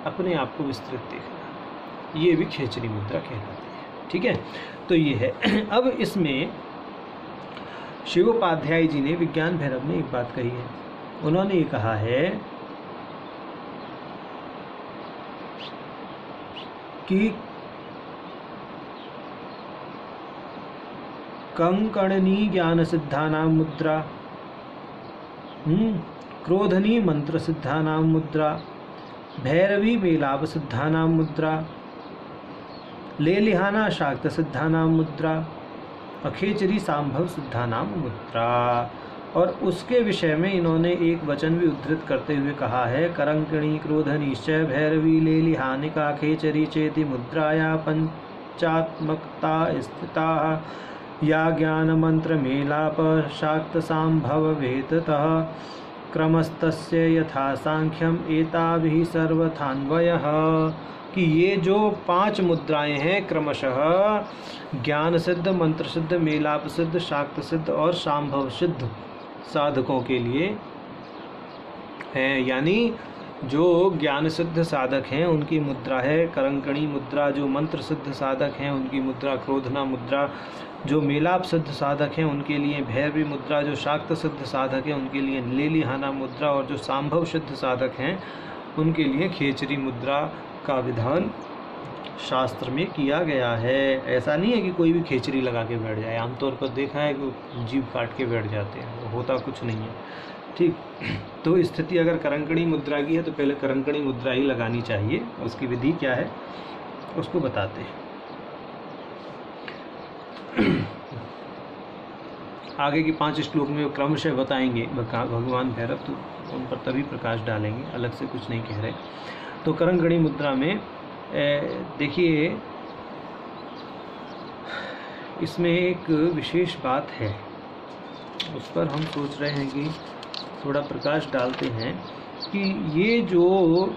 अपने आप को विस्तृत देखना, ये भी खेचरी मुद्रा कहलाती है। ठीक है, तो ये है। अब इसमें शिवोपाध्याय जी ने विज्ञान भैरव में एक बात कही है, उन्होंने ये कहा है कि कंकणनी ज्ञान सिद्धानां मुद्रा, क्रोधनी मंत्र सिद्धानां मुद्रा, भैरवी मेलाप सिद्धानां मुद्रा, लेलिहाना शाक्त सिद्धानां मुद्रा, अखेचरी सांभव सिद्धानां मुद्रा। और उसके विषय में इन्होंने एक वचन भी उद्धृत करते हुए कहा है, करंकिणी क्रोधनीश्चय भैरवी लेलिहानिका खेचरी चेति मुद्राया पंचात्मकता स्थिता या ज्ञान मंत्र मेलाप शाक्त सांभव वेदतः क्रमस्तस्य यथा सांख्यम एताभिः सर्वथान्वयः। कि ये जो 5 मुद्राएं हैं क्रमशः ज्ञान सिद्ध, मंत्र सिद्ध, मेलाप सिद्ध, शाक्त सिद्ध और सांभव सिद्ध साधकों के लिए हैं, यानी जो ज्ञान सिद्ध साधक हैं उनकी मुद्रा है करंकणी मुद्रा, जो मंत्र सिद्ध साधक हैं उनकी मुद्रा क्रोधना मुद्रा, जो मेलाप सिद्ध साधक हैं उनके लिए भैरवी मुद्रा, जो शाक्त सिद्ध साधक हैं उनके लिए लेलिहाना मुद्रा, और जो सांभव सिद्ध साधक हैं उनके लिए खेचरी मुद्रा का विधान शास्त्र में किया गया है। ऐसा नहीं है कि कोई भी खेचरी लगा के बैठ जाए, आमतौर पर देखा है कि जीभ काट के बैठ जाते हैं, होता कुछ नहीं है। ठीक, तो स्थिति अगर करंकणी मुद्रा की है तो पहले करंकणी मुद्रा ही लगानी चाहिए। उसकी विधि क्या है उसको बताते हैं। आगे की 5 श्लोक में क्रमशः बताएंगे भगवान भैरव, तो उन पर तभी प्रकाश डालेंगे, अलग से कुछ नहीं कह रहे। तो करंकणी मुद्रा में देखिए इसमें एक विशेष बात है, उस पर हम सोच रहे हैं कि थोड़ा प्रकाश डालते हैं कि ये जो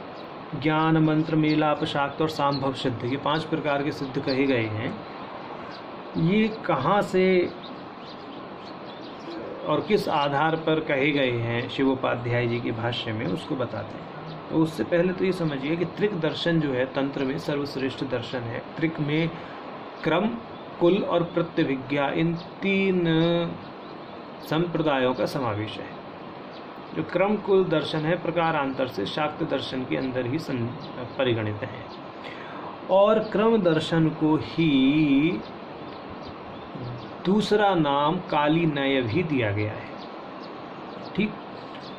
ज्ञान मंत्र मेलाप शाक्त और सांभव सिद्ध, ये 5 प्रकार के सिद्ध कहे गए हैं, ये कहाँ से और किस आधार पर कहे गए हैं शिवोपाध्याय जी के भाष्य में, उसको बताते हैं। तो उससे पहले तो ये समझिए कि त्रिक दर्शन जो है तंत्र में सर्वश्रेष्ठ दर्शन है। त्रिक में क्रम, कुल और प्रत्यभिज्ञा, इन 3 संप्रदायों का समावेश है। जो क्रम कुल दर्शन है प्रकारांतर से शाक्त दर्शन के अंदर ही परिगणित है, और क्रम दर्शन को ही दूसरा नाम काली नय भी दिया गया है। ठीक,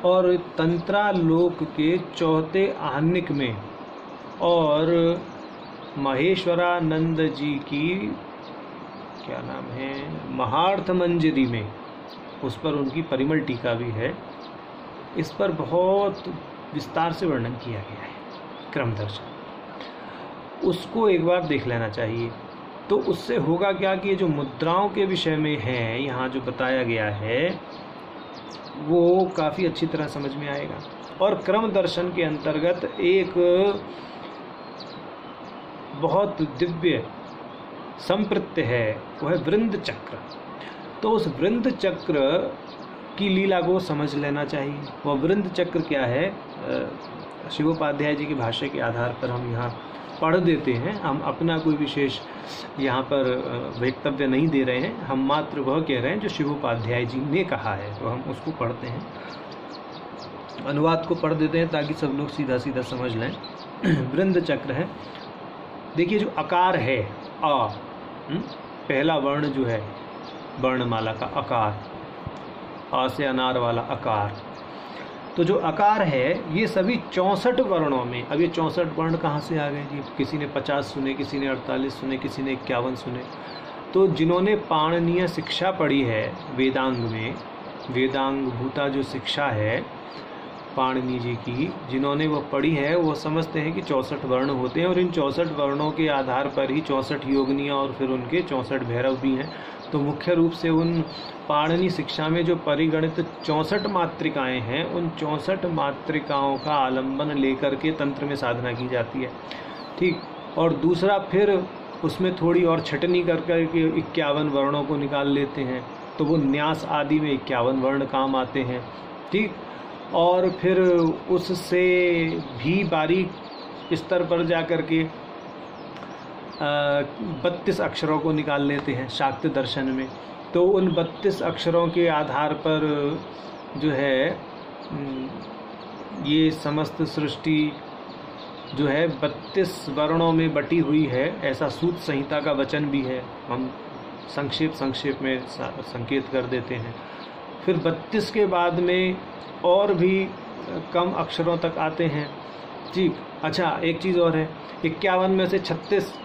और तंत्रालोक के 4थे आहनिक में और महेश्वरानंद जी की क्या नाम है महार्थ मंजरी में, उस पर उनकी परिमल टीका भी है, इस पर बहुत विस्तार से वर्णन किया गया है क्रम दर्शन। उसको एक बार देख लेना चाहिए। तो उससे होगा क्या कि ये जो मुद्राओं के विषय में है यहाँ जो बताया गया है वो काफ़ी अच्छी तरह समझ में आएगा। और क्रम दर्शन के अंतर्गत एक बहुत दिव्य संप्रत्य है, वो है वृंद चक्र। तो उस वृंद चक्र की लीला को समझ लेना चाहिए। वह वृंद चक्र क्या है, शिवोपाध्याय जी के भाष्य के आधार पर हम यहाँ पढ़ देते हैं। हम अपना कोई विशेष यहाँ पर वक्तव्य नहीं दे रहे हैं, हम मात्र वह कह रहे हैं जो शिवोपाध्याय जी ने कहा है, तो हम उसको पढ़ते हैं, अनुवाद को पढ़ देते हैं ताकि सब लोग सीधा सीधा समझ लें। वृंद चक्र है, देखिए जो आकार है आ, पहला वर्ण जो है वर्णमाला का आकार, आ से अनार वाला आकार, तो जो आकार है ये सभी 64 वर्णों में। अब ये 64 वर्ण कहाँ से आ गए जी? किसी ने 50 सुने, किसी ने 48 सुने, किसी ने 51 सुने। तो जिन्होंने पाणिनीय शिक्षा पढ़ी है वेदांग में, वेदांग भूता जो शिक्षा है पाणिनि जी की, जिन्होंने वो पढ़ी है वो समझते हैं कि 64 वर्ण होते हैं, और इन 64 वर्णों के आधार पर ही 64 योगिनियाँ और फिर उनके 64 भैरव भी हैं। तो मुख्य रूप से उन पाणिनि शिक्षा में जो परिगणित 64 मात्रिकाएं हैं, उन 64 मात्रिकाओं का आलंबन लेकर के तंत्र में साधना की जाती है। ठीक, और दूसरा फिर उसमें थोड़ी और छटनी कर कर के 51 वर्णों को निकाल लेते हैं, तो वो न्यास आदि में 51 वर्ण काम आते हैं। ठीक, और फिर उससे भी बारीक स्तर पर जा कर के 32 अक्षरों को निकाल लेते हैं शाक्त दर्शन में। तो उन 32 अक्षरों के आधार पर जो है ये समस्त सृष्टि जो है 32 वर्णों में बटी हुई है, ऐसा सूत संहिता का वचन भी है। हम संक्षेप में संकेत कर देते हैं। फिर 32 के बाद में और भी कम अक्षरों तक आते हैं। ठीक, अच्छा एक चीज़ और है, 51 में से 36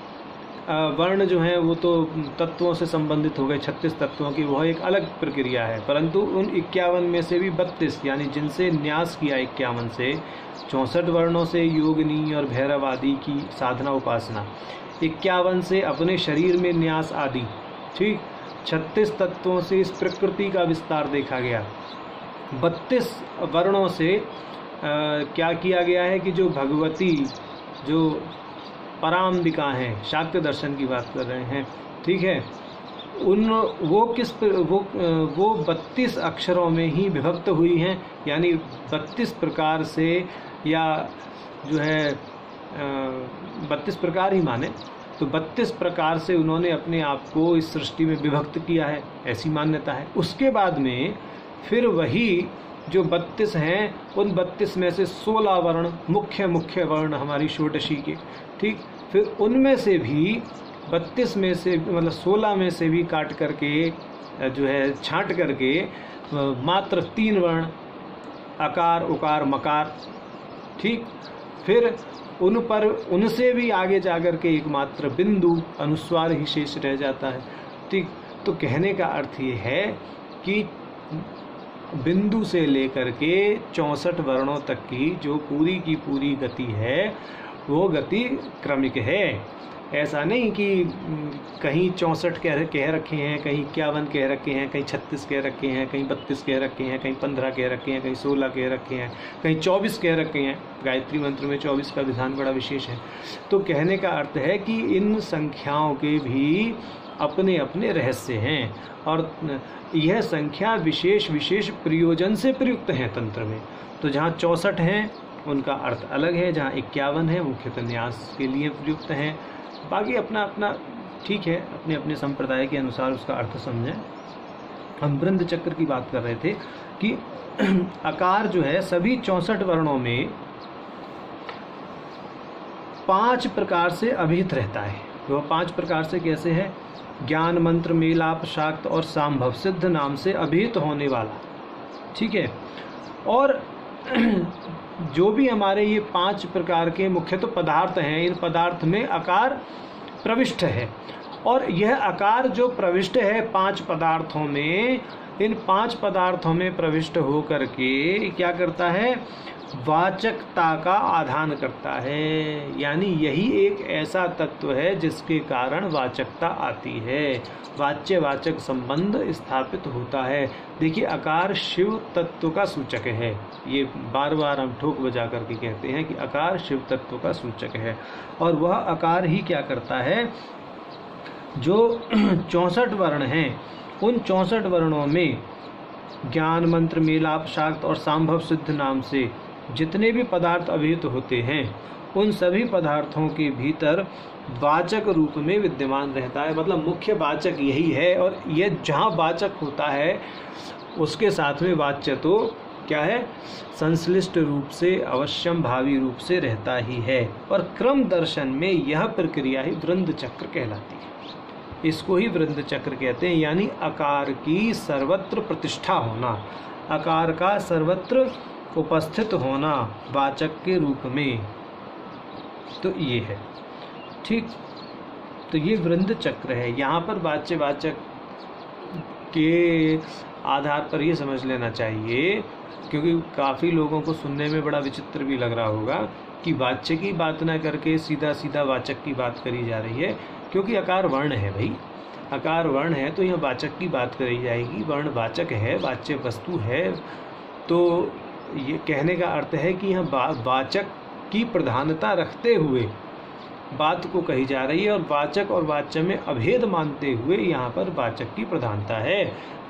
वर्ण जो हैं वो तो तत्वों से संबंधित हो गए, 36 तत्वों की वह एक अलग प्रक्रिया है। परंतु उन 51 में से भी 32 यानी जिनसे न्यास किया 51 से 64 वर्णों से योगिनी और भैरव आदि की साधना उपासना, 51 से अपने शरीर में न्यास आदि, ठीक, 36 तत्वों से इस प्रकृति का विस्तार देखा गया। 32 वर्णों से क्या किया गया है कि जो भगवती जो पराम्बिका हैं, शाक्त दर्शन की बात कर रहे हैं, ठीक है, वो 32 अक्षरों में ही विभक्त हुई हैं, यानी 32 प्रकार से या जो है 32 प्रकार ही माने, तो 32 प्रकार से उन्होंने अपने आप को इस सृष्टि में विभक्त किया है, ऐसी मान्यता है। उसके बाद में फिर वही जो 32 हैं, उन 32 में से 16 वर्ण मुख्य वर्ण हमारी षोडशी के, ठीक, फिर उनमें से भी 32 में से मतलब 16 में से भी काट करके जो है छांट करके मात्र 3 वर्ण अकार उकार मकार, ठीक, फिर उन पर उनसे भी आगे जाकर के एकमात्र बिंदु अनुस्वार ही शेष रह जाता है, ठीक। तो कहने का अर्थ ये है कि बिंदु से लेकर के 64 वर्णों तक की जो पूरी की पूरी गति है वो गति क्रमिक है। ऐसा नहीं कि कहीं 64 कह रखे हैं, कहीं 51 कह रखे हैं, कहीं 36 कह रखे हैं, कहीं 32 कह रखे हैं, कहीं 15 कह रखे हैं, कहीं 16 कह रखे हैं, कहीं 24 कह रखे हैं। गायत्री मंत्र में 24 का विधान बड़ा विशेष है। तो कहने का अर्थ है कि इन संख्याओं के भी अपने अपने रहस्य हैं और यह संख्या विशेष विशेष प्रयोजन से प्रयुक्त हैं तंत्र में। तो जहाँ 64 हैं उनका अर्थ अलग है, जहाँ 51 है मुख्यतः न्यास के लिए प्रयुक्त हैं, बाकी अपना अपना ठीक है, अपने अपने संप्रदाय के अनुसार उसका अर्थ समझें। हम वृंद चक्र की बात कर रहे थे कि आकार जो है सभी 64 वर्णों में 5 प्रकार से अभिहित रहता है। वह 5 प्रकार से कैसे है? ज्ञान मंत्र मेलाप शाक्त और सांभव सिद्ध नाम से अभिहित होने वाला, ठीक है। और जो भी हमारे ये 5 प्रकार के मुख्य तो पदार्थ हैं, इन पदार्थ में आकार प्रविष्ट है और यह आकार जो प्रविष्ट है 5 पदार्थों में, इन 5 पदार्थों में प्रविष्ट होकर के क्या करता है? वाचकता का आधान करता है। यानी यही एक ऐसा तत्व है जिसके कारण वाचकता आती है, वाच्य वाचक संबंध स्थापित होता है। देखिए आकार शिव तत्व का सूचक है, ये बार बार हम ठोक बजा करके कहते हैं कि आकार शिव तत्व का सूचक है। और वह आकार ही क्या करता है? जो 64 वर्ण हैं उन 64 वर्णों में ज्ञान मंत्र मेलाप शाक्त और सांभव सिद्ध नाम से जितने भी पदार्थ अभिहित होते हैं उन सभी पदार्थों के भीतर वाचक रूप में विद्यमान रहता है। मतलब मुख्य वाचक यही है और यह जहाँ वाचक होता है उसके साथ में वाच्य तो क्या है? संश्लिष्ट रूप से अवश्यम भावी रूप से रहता ही है। और क्रम दर्शन में यह प्रक्रिया ही वृंद चक्र कहलाती है। इसको ही वृंद चक्र कहते हैं, यानी आकार की सर्वत्र प्रतिष्ठा होना, आकार का सर्वत्र उपस्थित होना वाचक के रूप में, तो ये है, ठीक। तो ये वृंद चक्र है। यहाँ पर वाच्य वाचक के आधार पर ये समझ लेना चाहिए, क्योंकि काफ़ी लोगों को सुनने में बड़ा विचित्र भी लग रहा होगा कि वाच्य की बात ना करके सीधा सीधा वाचक की बात करी जा रही है। क्योंकि आकार वर्ण है भाई, आकार वर्ण है तो यहाँ वाचक की बात करी जाएगी। वर्ण वाचक है, वाच्य वस्तु है, तो ये कहने का अर्थ है कि यहाँ वाचक की प्रधानता रखते हुए बात को कही जा रही है और वाचक और वाच्य में अभेद मानते हुए यहाँ पर वाचक की प्रधानता है।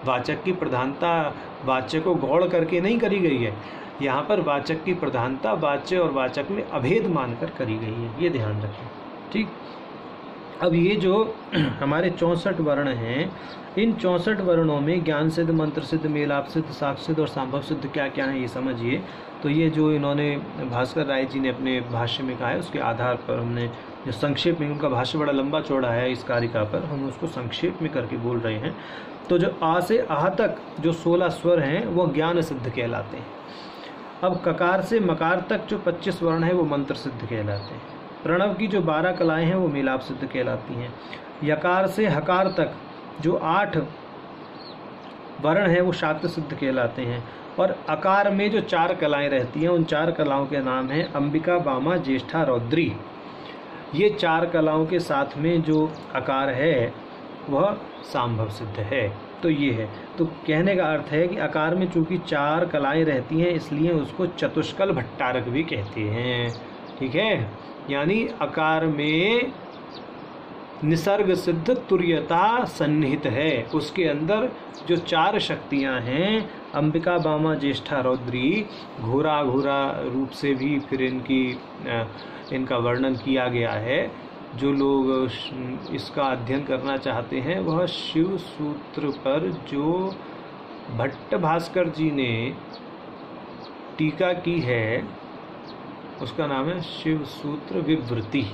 वाचक की प्रधानता वाच्य को गौड़ करके नहीं करी गई है, यहाँ पर वाचक की प्रधानता वाच्य और वाचक में अभेद मानकर करी गई है, ये ध्यान रखें, ठीक। अब ये जो हमारे 64 वर्ण हैं, इन 64 वर्णों में ज्ञान सिद्ध, मंत्र सिद्ध, मेलाप सिद्ध, साक्ष सिद्ध और सांभव सिद्ध क्या क्या है ये समझिए। तो ये जो इन्होंने भास्कर राय जी ने अपने भाष्य में कहा है उसके आधार पर हमने जो संक्षेप में, उनका भाष्य बड़ा लंबा चौड़ा है इस कारिका पर, हम उसको संक्षेप में करके बोल रहे हैं। तो जो आ से आह तक जो 16 स्वर हैं वो ज्ञान सिद्ध कहलाते हैं। अब ककार से मकार तक जो 25 वर्ण हैं वो मंत्र सिद्ध कहलाते हैं। प्रणव की जो 12 कलाएं हैं वो मेलाप सिद्ध कहलाती हैं। यकार से हकार तक जो 8 वर्ण हैं वो शाक्त सिद्ध कहलाते हैं। और अकार में जो 4 कलाएं रहती हैं उन 4 कलाओं के नाम हैं अंबिका, वामा, ज्येष्ठा, रौद्री। ये 4 कलाओं के साथ में जो आकार है वह सांभव सिद्ध है। तो ये है, तो कहने का अर्थ है कि आकार में चूंकि 4 कलाएं रहती हैं इसलिए उसको चतुष्कल भट्टारक भी कहते हैं, ठीक है। यानी आकार में निसर्ग सिद्ध तुर्यता सन्निहित है, उसके अंदर जो 4 शक्तियां हैं अंबिका बामा ज्येष्ठा रौद्री, घोरा घोरा रूप से भी फिर इनका वर्णन किया गया है। जो लोग इसका अध्ययन करना चाहते हैं वह शिव सूत्र पर जो भट्ट भास्कर जी ने टीका की है उसका नाम है शिव सूत्र विवृति,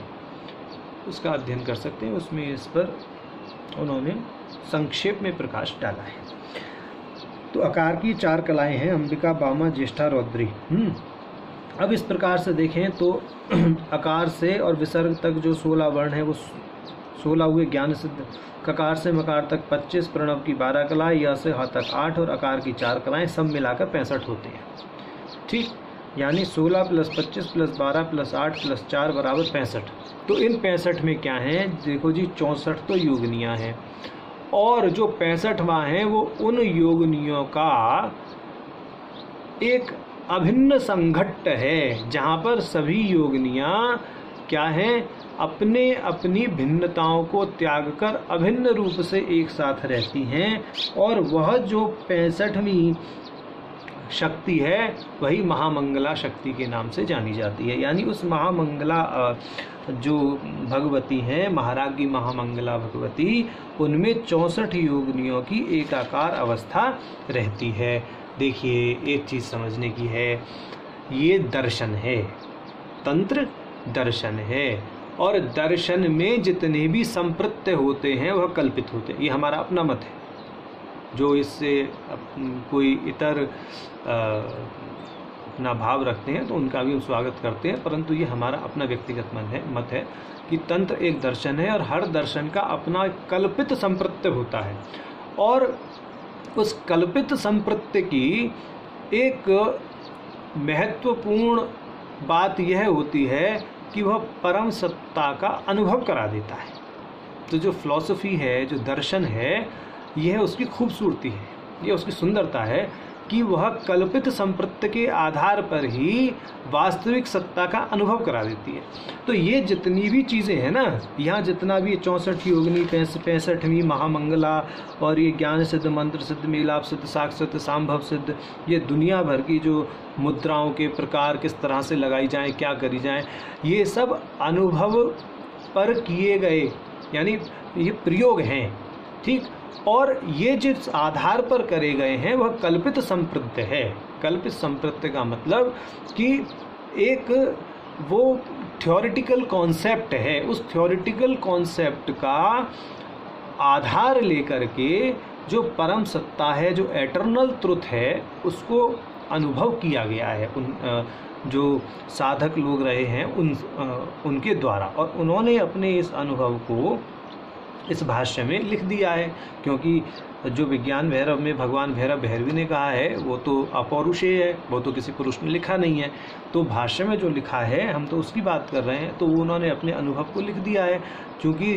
उसका अध्ययन कर सकते हैं। उसमें इस पर उन्होंने संक्षेप में प्रकाश डाला है। तो आकार की 4 कलाएं हैं, अंबिका बामा ज्येष्ठा रौद्री। अब इस प्रकार से देखें तो अकार से और विसर्ग तक जो 16 वर्ण है वो 16 हुए ज्ञान सिद्ध। ककार से मकार तक 25, प्रणव की 12 कलाएं, य से ह तक 8 और अकार की 4 कलाएं, सब मिलाकर 65 होते हैं। ठीक, यानी 16 + 25 + 12 + 8 + 4 = 65। तो इन 65 में क्या है, देखो जी 64 तो योगनियाँ हैं और जो 65वां है वो उन योगनियों का एक अभिन्न संघट्ट है, जहाँ पर सभी योगनियाँ क्या हैं, अपने अपनी भिन्नताओं को त्याग कर अभिन्न रूप से एक साथ रहती हैं। और वह जो 65वीं शक्ति है वही महामंगला शक्ति के नाम से जानी जाती है। यानी उस महामंगला जो भगवती हैं, महाराज्ञी महामंगला भगवती, उनमें 64 योगनियों की एकाकार अवस्था रहती है। देखिए, एक चीज़ समझने की है, ये दर्शन है, तंत्र दर्शन है, और दर्शन में जितने भी संप्रत्य होते हैं वह कल्पित होते हैं। ये हमारा अपना मत है। जो इससे कोई इतर अपना भाव रखते हैं तो उनका भी हम स्वागत करते हैं, परंतु ये हमारा अपना व्यक्तिगत मत है कि तंत्र एक दर्शन है और हर दर्शन का अपना कल्पित संप्रत्य होता है। और उस कल्पित संप्रत्य की एक महत्वपूर्ण बात यह होती है कि वह परम सत्ता का अनुभव करा देता है। तो जो फिलॉसफी है, जो दर्शन है, यह उसकी खूबसूरती है, यह उसकी सुंदरता है कि वह कल्पित संप्रत्य के आधार पर ही वास्तविक सत्ता का अनुभव करा देती है। तो ये जितनी भी चीज़ें हैं ना, यहाँ जितना भी 64 योगिनी, 65वीं महामंगला और ये ज्ञान सिद्ध, मंत्र सिद्ध, मेलाप सिद्ध, साक्ष सिद्ध, सांभव सिद्ध, ये दुनिया भर की जो मुद्राओं के प्रकार किस तरह से लगाई जाएं, क्या करी जाएं, ये सब अनुभव पर किए गए, यानी ये प्रयोग हैं। ठीक, और ये जिस आधार पर करे गए हैं वह कल्पित संप्रत्य है। कल्पित संप्रत्य का मतलब कि एक वो थ्योरेटिकल कॉन्सेप्ट है, उस थ्योरेटिकल कॉन्सेप्ट का आधार लेकर के जो परम सत्ता है, जो एटर्नल ट्रुथ है, उसको अनुभव किया गया है उन जो साधक लोग रहे हैं उनके द्वारा। और उन्होंने अपने इस अनुभव को इस भाष्य में लिख दिया है, क्योंकि जो विज्ञान भैरव में भगवान भैरव भैरवी ने कहा है वो तो अपौरुषेय है, वो तो किसी पुरुष ने लिखा नहीं है। तो भाष्य में जो लिखा है हम तो उसकी बात कर रहे हैं, तो उन्होंने अपने अनुभव को लिख दिया है। क्योंकि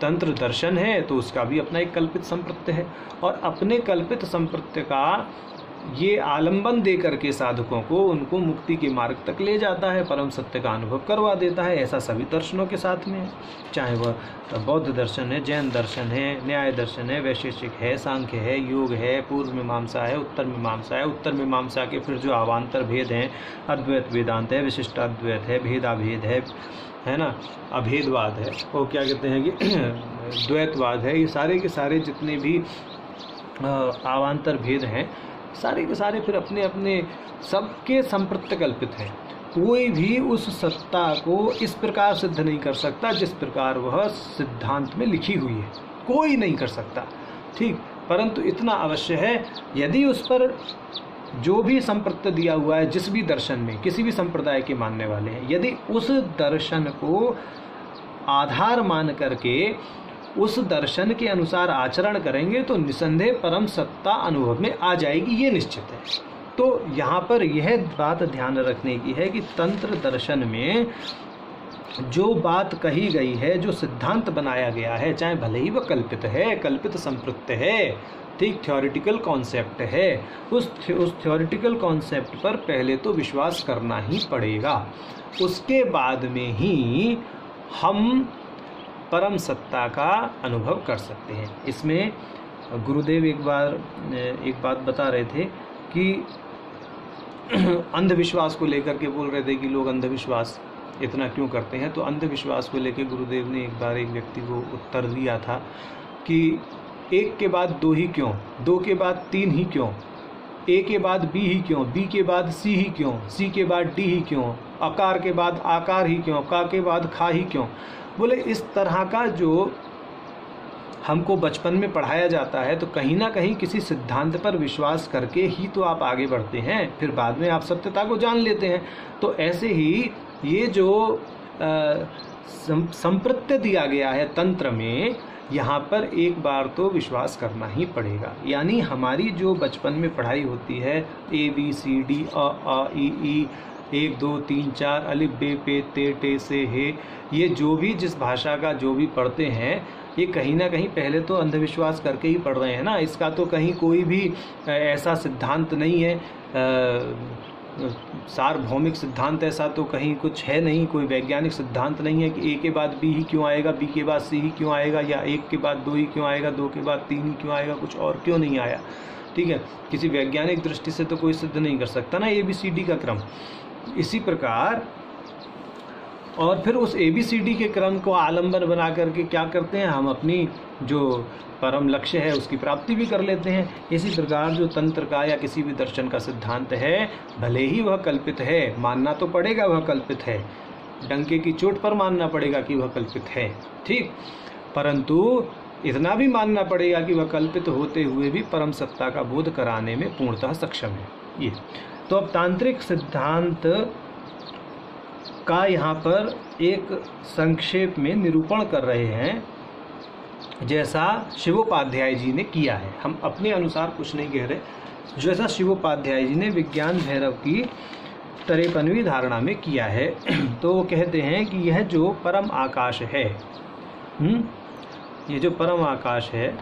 तंत्र दर्शन है तो उसका भी अपना एक कल्पित संप्रत्य है, और अपने कल्पित संप्रत्य का ये आलंबन दे करके साधकों को उनको मुक्ति के मार्ग तक ले जाता है, परम सत्य का अनुभव करवा देता है। ऐसा सभी दर्शनों के साथ में है, चाहे वह बौद्ध दर्शन है, जैन दर्शन है, न्याय दर्शन है, वैशेषिक है, सांख्य है, योग है, पूर्व मीमांसा है, उत्तर मीमांसा है। उत्तर मीमांसा के फिर जो अवान्तर भेद हैं, अद्वैत वेदांत है, विशिष्टाद्वैत है, भेदाभेद है ना, अभेदवाद है, वो क्या कहते हैं कि द्वैतवाद है। ये सारे के सारे जितने भी अवान्तर भेद हैं, सारे के सारे फिर अपने अपने सबके संप्रत्य कल्पित हैं। कोई भी उस सत्ता को इस प्रकार सिद्ध नहीं कर सकता जिस प्रकार वह सिद्धांत में लिखी हुई है, कोई नहीं कर सकता। ठीक, परंतु इतना अवश्य है, यदि उस पर जो भी संप्रत्य दिया हुआ है, जिस भी दर्शन में, किसी भी संप्रदाय के मानने वाले हैं, यदि उस दर्शन को आधार मान करके उस दर्शन के अनुसार आचरण करेंगे तो निसंदेह परम सत्ता अनुभव में आ जाएगी, ये निश्चित है। तो यहाँ पर यह बात ध्यान रखने की है कि तंत्र दर्शन में जो बात कही गई है, जो सिद्धांत बनाया गया है, चाहे भले ही वह कल्पित है, कल्पित संप्रत्य है, ठीक, थ्योरेटिकल कॉन्सेप्ट है, उस थ्योरेटिकल कॉन्सेप्ट पर पहले तो विश्वास करना ही पड़ेगा। उसके बाद में ही हम परम सत्ता का अनुभव कर सकते हैं। इसमें गुरुदेव एक बात बता रहे थे कि अंधविश्वास को लेकर के बोल रहे थे कि लोग अंधविश्वास इतना क्यों करते हैं। तो अंधविश्वास को लेकर गुरुदेव ने एक बार एक व्यक्ति को उत्तर दिया था कि एक के बाद दो ही क्यों, दो के बाद तीन ही क्यों, ए के बाद बी ही क्यों, बी के बाद सी ही क्यों, सी के बाद डी ही क्यों, आकार के बाद आकार ही क्यों, का के बाद खा ही क्यों। बोले इस तरह का जो हमको बचपन में पढ़ाया जाता है तो कहीं ना कहीं किसी सिद्धांत पर विश्वास करके ही तो आप आगे बढ़ते हैं, फिर बाद में आप सत्यता को जान लेते हैं। तो ऐसे ही ये जो संप्रत्य दिया गया है तंत्र में, यहाँ पर एक बार तो विश्वास करना ही पड़ेगा। यानी हमारी जो बचपन में पढ़ाई होती है ABCD अ ई 1 2 3 4 अलिफ बे पे ते टे से हे, ये जो भी जिस भाषा का जो भी पढ़ते हैं ये कहीं ना कहीं पहले तो अंधविश्वास करके ही पढ़ रहे हैं ना। इसका तो कहीं कोई भी ऐसा सिद्धांत नहीं है, सार्वभौमिक सिद्धांत ऐसा तो कहीं कुछ है नहीं, कोई वैज्ञानिक सिद्धांत नहीं है कि ए के बाद बी ही क्यों आएगा, बी के बाद सी ही क्यों आएगा, या एक के बाद दो ही क्यों आएगा, दो के बाद तीन ही क्यों आएगा, कुछ और क्यों नहीं आया। ठीक है, किसी वैज्ञानिक दृष्टि से तो कोई सिद्ध नहीं कर सकता ना ABCD का क्रम। इसी प्रकार और फिर उस ABCD के क्रम को आलंबन बना करके क्या करते हैं, हम अपनी जो परम लक्ष्य है उसकी प्राप्ति भी कर लेते हैं। इसी प्रकार जो तंत्र का या किसी भी दर्शन का सिद्धांत है, भले ही वह कल्पित है, मानना तो पड़ेगा वह कल्पित है, डंके की चोट पर मानना पड़ेगा कि वह कल्पित है, ठीक, परंतु इतना भी मानना पड़ेगा कि वह कल्पित होते हुए भी परम सत्ता का बोध कराने में पूर्णतः सक्षम है। ये तो अब तांत्रिक सिद्धांत का यहाँ पर एक संक्षेप में निरूपण कर रहे हैं, जैसा शिवोपाध्याय जी ने किया है। हम अपने अनुसार कुछ नहीं कह रहे, जैसा शिवोपाध्याय जी ने विज्ञान भैरव की 53वीं धारणा में किया है। तो वो कहते हैं कि यह जो परम आकाश है, ये जो परम आकाश है,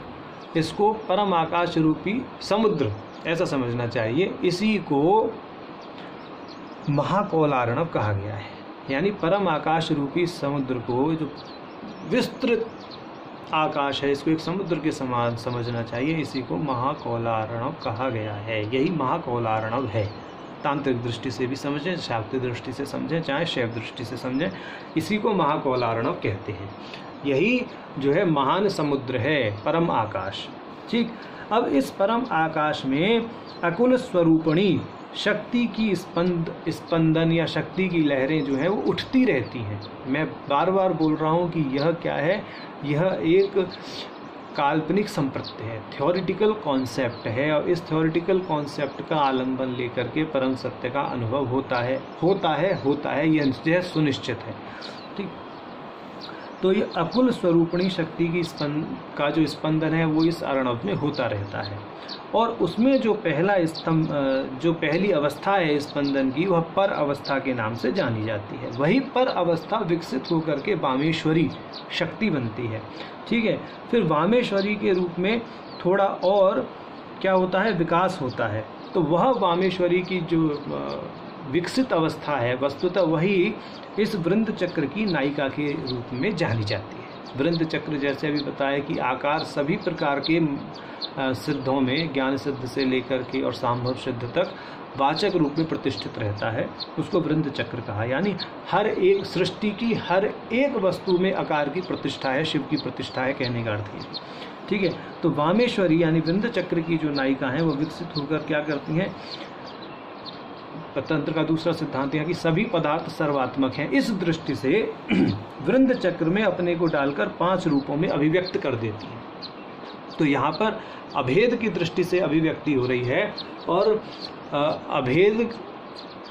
इसको परम आकाश रूपी समुद्र ऐसा समझना चाहिए। इसी को महाकौलार्णव कहा गया है। यानी परम आकाश रूपी समुद्र को, जो विस्तृत आकाश है, इसको एक समुद्र के समान समझना चाहिए। इसी को महाकौलार्णव कहा गया है। यही महाकौलार्णव है। तांत्रिक दृष्टि से भी समझें, शाक्तिक दृष्टि से समझें, चाहे शैव दृष्टि से समझें, इसी को महाकौलार्णव कहते हैं। यही जो है महान समुद्र है, परम आकाश। ठीक, अब इस परम आकाश में अकुल स्वरूपणी शक्ति की स्पंदन या शक्ति की लहरें जो हैं वो उठती रहती हैं। मैं बार बार बोल रहा हूँ कि यह क्या है, यह एक काल्पनिक संप्रत्य है, थ्योरिटिकल कॉन्सेप्ट है, और इस थ्योरिटिकल कॉन्सेप्ट का आलंबन लेकर के परम सत्य का अनुभव होता है, यह सुनिश्चित है। ठीक, तो ये अकुल स्वरूपणी शक्ति की का जो स्पंदन है वो इस अर्णव में होता रहता है, और उसमें जो जो पहली अवस्था है स्पंदन की, वह पर अवस्था के नाम से जानी जाती है। वही पर अवस्था विकसित होकर के वामेश्वरी शक्ति बनती है। ठीक है, फिर वामेश्वरी के रूप में थोड़ा और क्या होता है, विकास होता है। तो वह वामेश्वरी की जो विकसित अवस्था है, वस्तुतः वही इस वृंद चक्र की नायिका के रूप में जानी जाती है। वृंद चक्र जैसे अभी बताया कि आकार सभी प्रकार के सिद्धों में, ज्ञान सिद्ध से लेकर के और सांभव सिद्ध तक वाचक रूप में प्रतिष्ठित रहता है, उसको वृंद चक्र कहा। यानी हर एक सृष्टि की हर एक वस्तु में आकार की प्रतिष्ठा है, शिव की प्रतिष्ठा है, कहने का अर्थ है। ठीक है, तो वामेश्वरी यानी वृंद चक्र की जो नायिका हैं वो विकसित होकर क्या करती हैं, तंत्र का दूसरा सिद्धांत है कि सभी पदार्थ सर्वात्मक हैं। इस दृष्टि से वृंद चक्र में अपने को डालकर 5 रूपों में अभिव्यक्त कर देती है। तो यहाँ पर अभेद की दृष्टि से अभिव्यक्ति हो रही है, और अभेद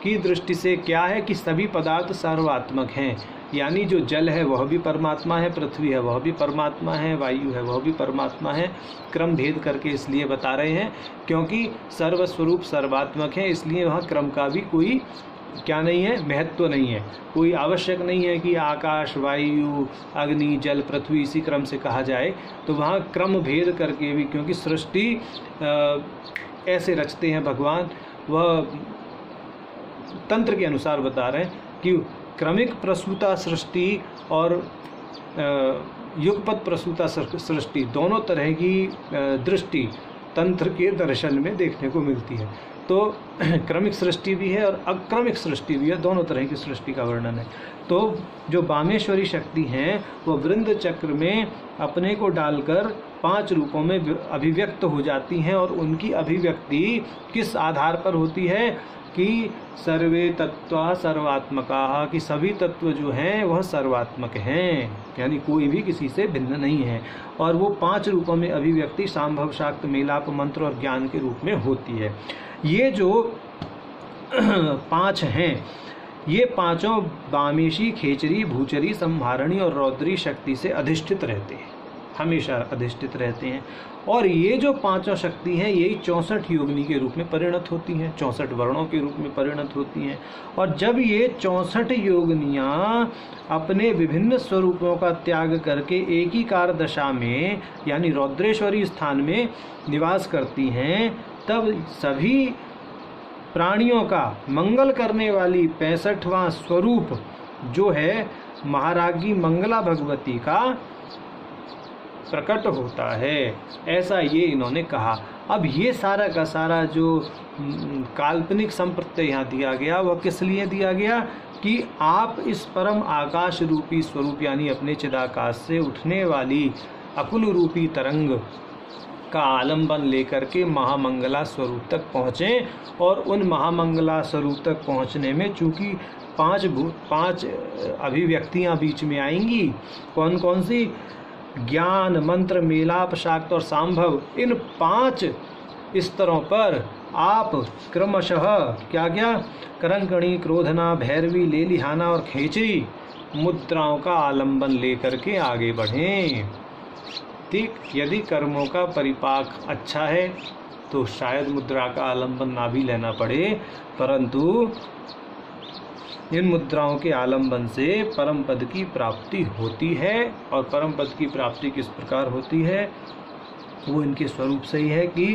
की दृष्टि से क्या है कि सभी पदार्थ सर्वात्मक हैं। यानी जो जल है वह भी परमात्मा है, पृथ्वी है वह भी परमात्मा है, वायु है वह भी परमात्मा है। क्रम भेद करके इसलिए बता रहे हैं क्योंकि सर्वस्वरूप सर्वात्मक है, इसलिए वहाँ क्रम का भी कोई क्या नहीं है, महत्व नहीं है। कोई आवश्यक नहीं है कि आकाश, वायु, अग्नि, जल, पृथ्वी इसी क्रम से कहा जाए। तो वहाँ क्रम भेद करके भी, क्योंकि सृष्टि ऐसे रचते हैं भगवान, वह तंत्र के अनुसार बता रहे हैं कि क्रमिक प्रसूता सृष्टि और युगपत प्रसूता सृष्टि दोनों तरह की दृष्टि तंत्र के दर्शन में देखने को मिलती है। तो क्रमिक सृष्टि भी है और अक्रमिक सृष्टि भी है, दोनों तरह की सृष्टि का वर्णन है। तो जो वामेश्वरी शक्ति हैं वो वृंद चक्र में अपने को डालकर 5 रूपों में अभिव्यक्त हो जाती हैं, और उनकी अभिव्यक्ति किस आधार पर होती है कि सर्वे तत्वा सर्वात्मका, कि सभी तत्व जो हैं वह सर्वात्मक हैं, यानी कोई भी किसी से भिन्न नहीं है। और वो 5 रूपों में अभिव्यक्ति सांभव, शाक्त, मेलाप, मंत्र और ज्ञान के रूप में होती है। ये जो 5 हैं, ये पांचों वामेशी, खेचरी, भूचरी, संहारणी और रौद्री शक्ति से अधिष्ठित रहते हैं, हमेशा अधिष्ठित रहते हैं। और ये जो पांचों शक्ति हैं यही 64 योगिनी के रूप में परिणत होती हैं, 64 वर्णों के रूप में परिणत होती हैं। और जब ये 64 योगिनियाँ अपने विभिन्न स्वरूपों का त्याग करके एक ही कार दशा में यानी रौद्रेश्वरी स्थान में निवास करती हैं, तब सभी प्राणियों का मंगल करने वाली 65वां स्वरूप जो है महाराज्ञी मंगला भगवती का प्रकट होता है। ऐसा ये इन्होंने कहा। अब ये सारा का सारा जो काल्पनिक संप्रत्यय यहाँ दिया गया वह किस लिए दिया गया कि आप इस परम आकाश रूपी स्वरूप यानी अपने चिदाकाश से उठने वाली अकुल रूपी तरंग का आलंबन लेकर के महामंगला स्वरूप तक पहुँचें। और उन महामंगला स्वरूप तक पहुँचने में चूँकि 5 अभिव्यक्तियाँ बीच में आएंगी, कौन कौन सी? ज्ञान, मंत्र, मेलाप, शाक्त और सांभव, इन 5 स्तरों पर आप क्रमशः क्या क्या करंकणी, क्रोधना, भैरवी, लेलिहाना और खेचरी मुद्राओं का आलंबन लेकर के आगे बढ़ें। ठीक, यदि कर्मों का परिपाक अच्छा है तो शायद मुद्रा का आलंबन ना भी लेना पड़े, परंतु इन मुद्राओं के आलंबन से परम पद की प्राप्ति होती है। और परम पद की प्राप्ति किस प्रकार होती है? वो इनके स्वरूप से ही है कि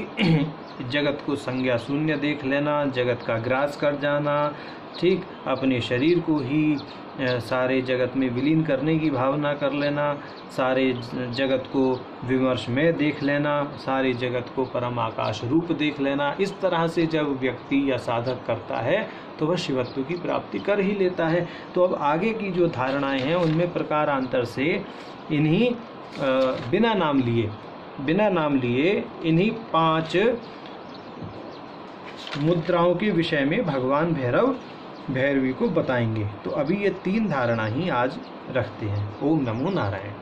जगत को संज्ञा शून्य देख लेना, जगत का ग्रास कर जाना, ठीक, अपने शरीर को ही सारे जगत में विलीन करने की भावना कर लेना, सारे जगत को विमर्श में देख लेना, सारे जगत को परम आकाश रूप देख लेना। इस तरह से जब व्यक्ति या साधक करता है तो वह शिवत्व की प्राप्ति कर ही लेता है। तो अब आगे की जो धारणाएं हैं उनमें प्रकारांतर से इन्हीं बिना नाम लिए इन्हीं 5 मुद्राओं के विषय में भगवान भैरवी को बताएंगे। तो अभी ये 3 धारणा ही आज रखते हैं। ओम नमो नारायण।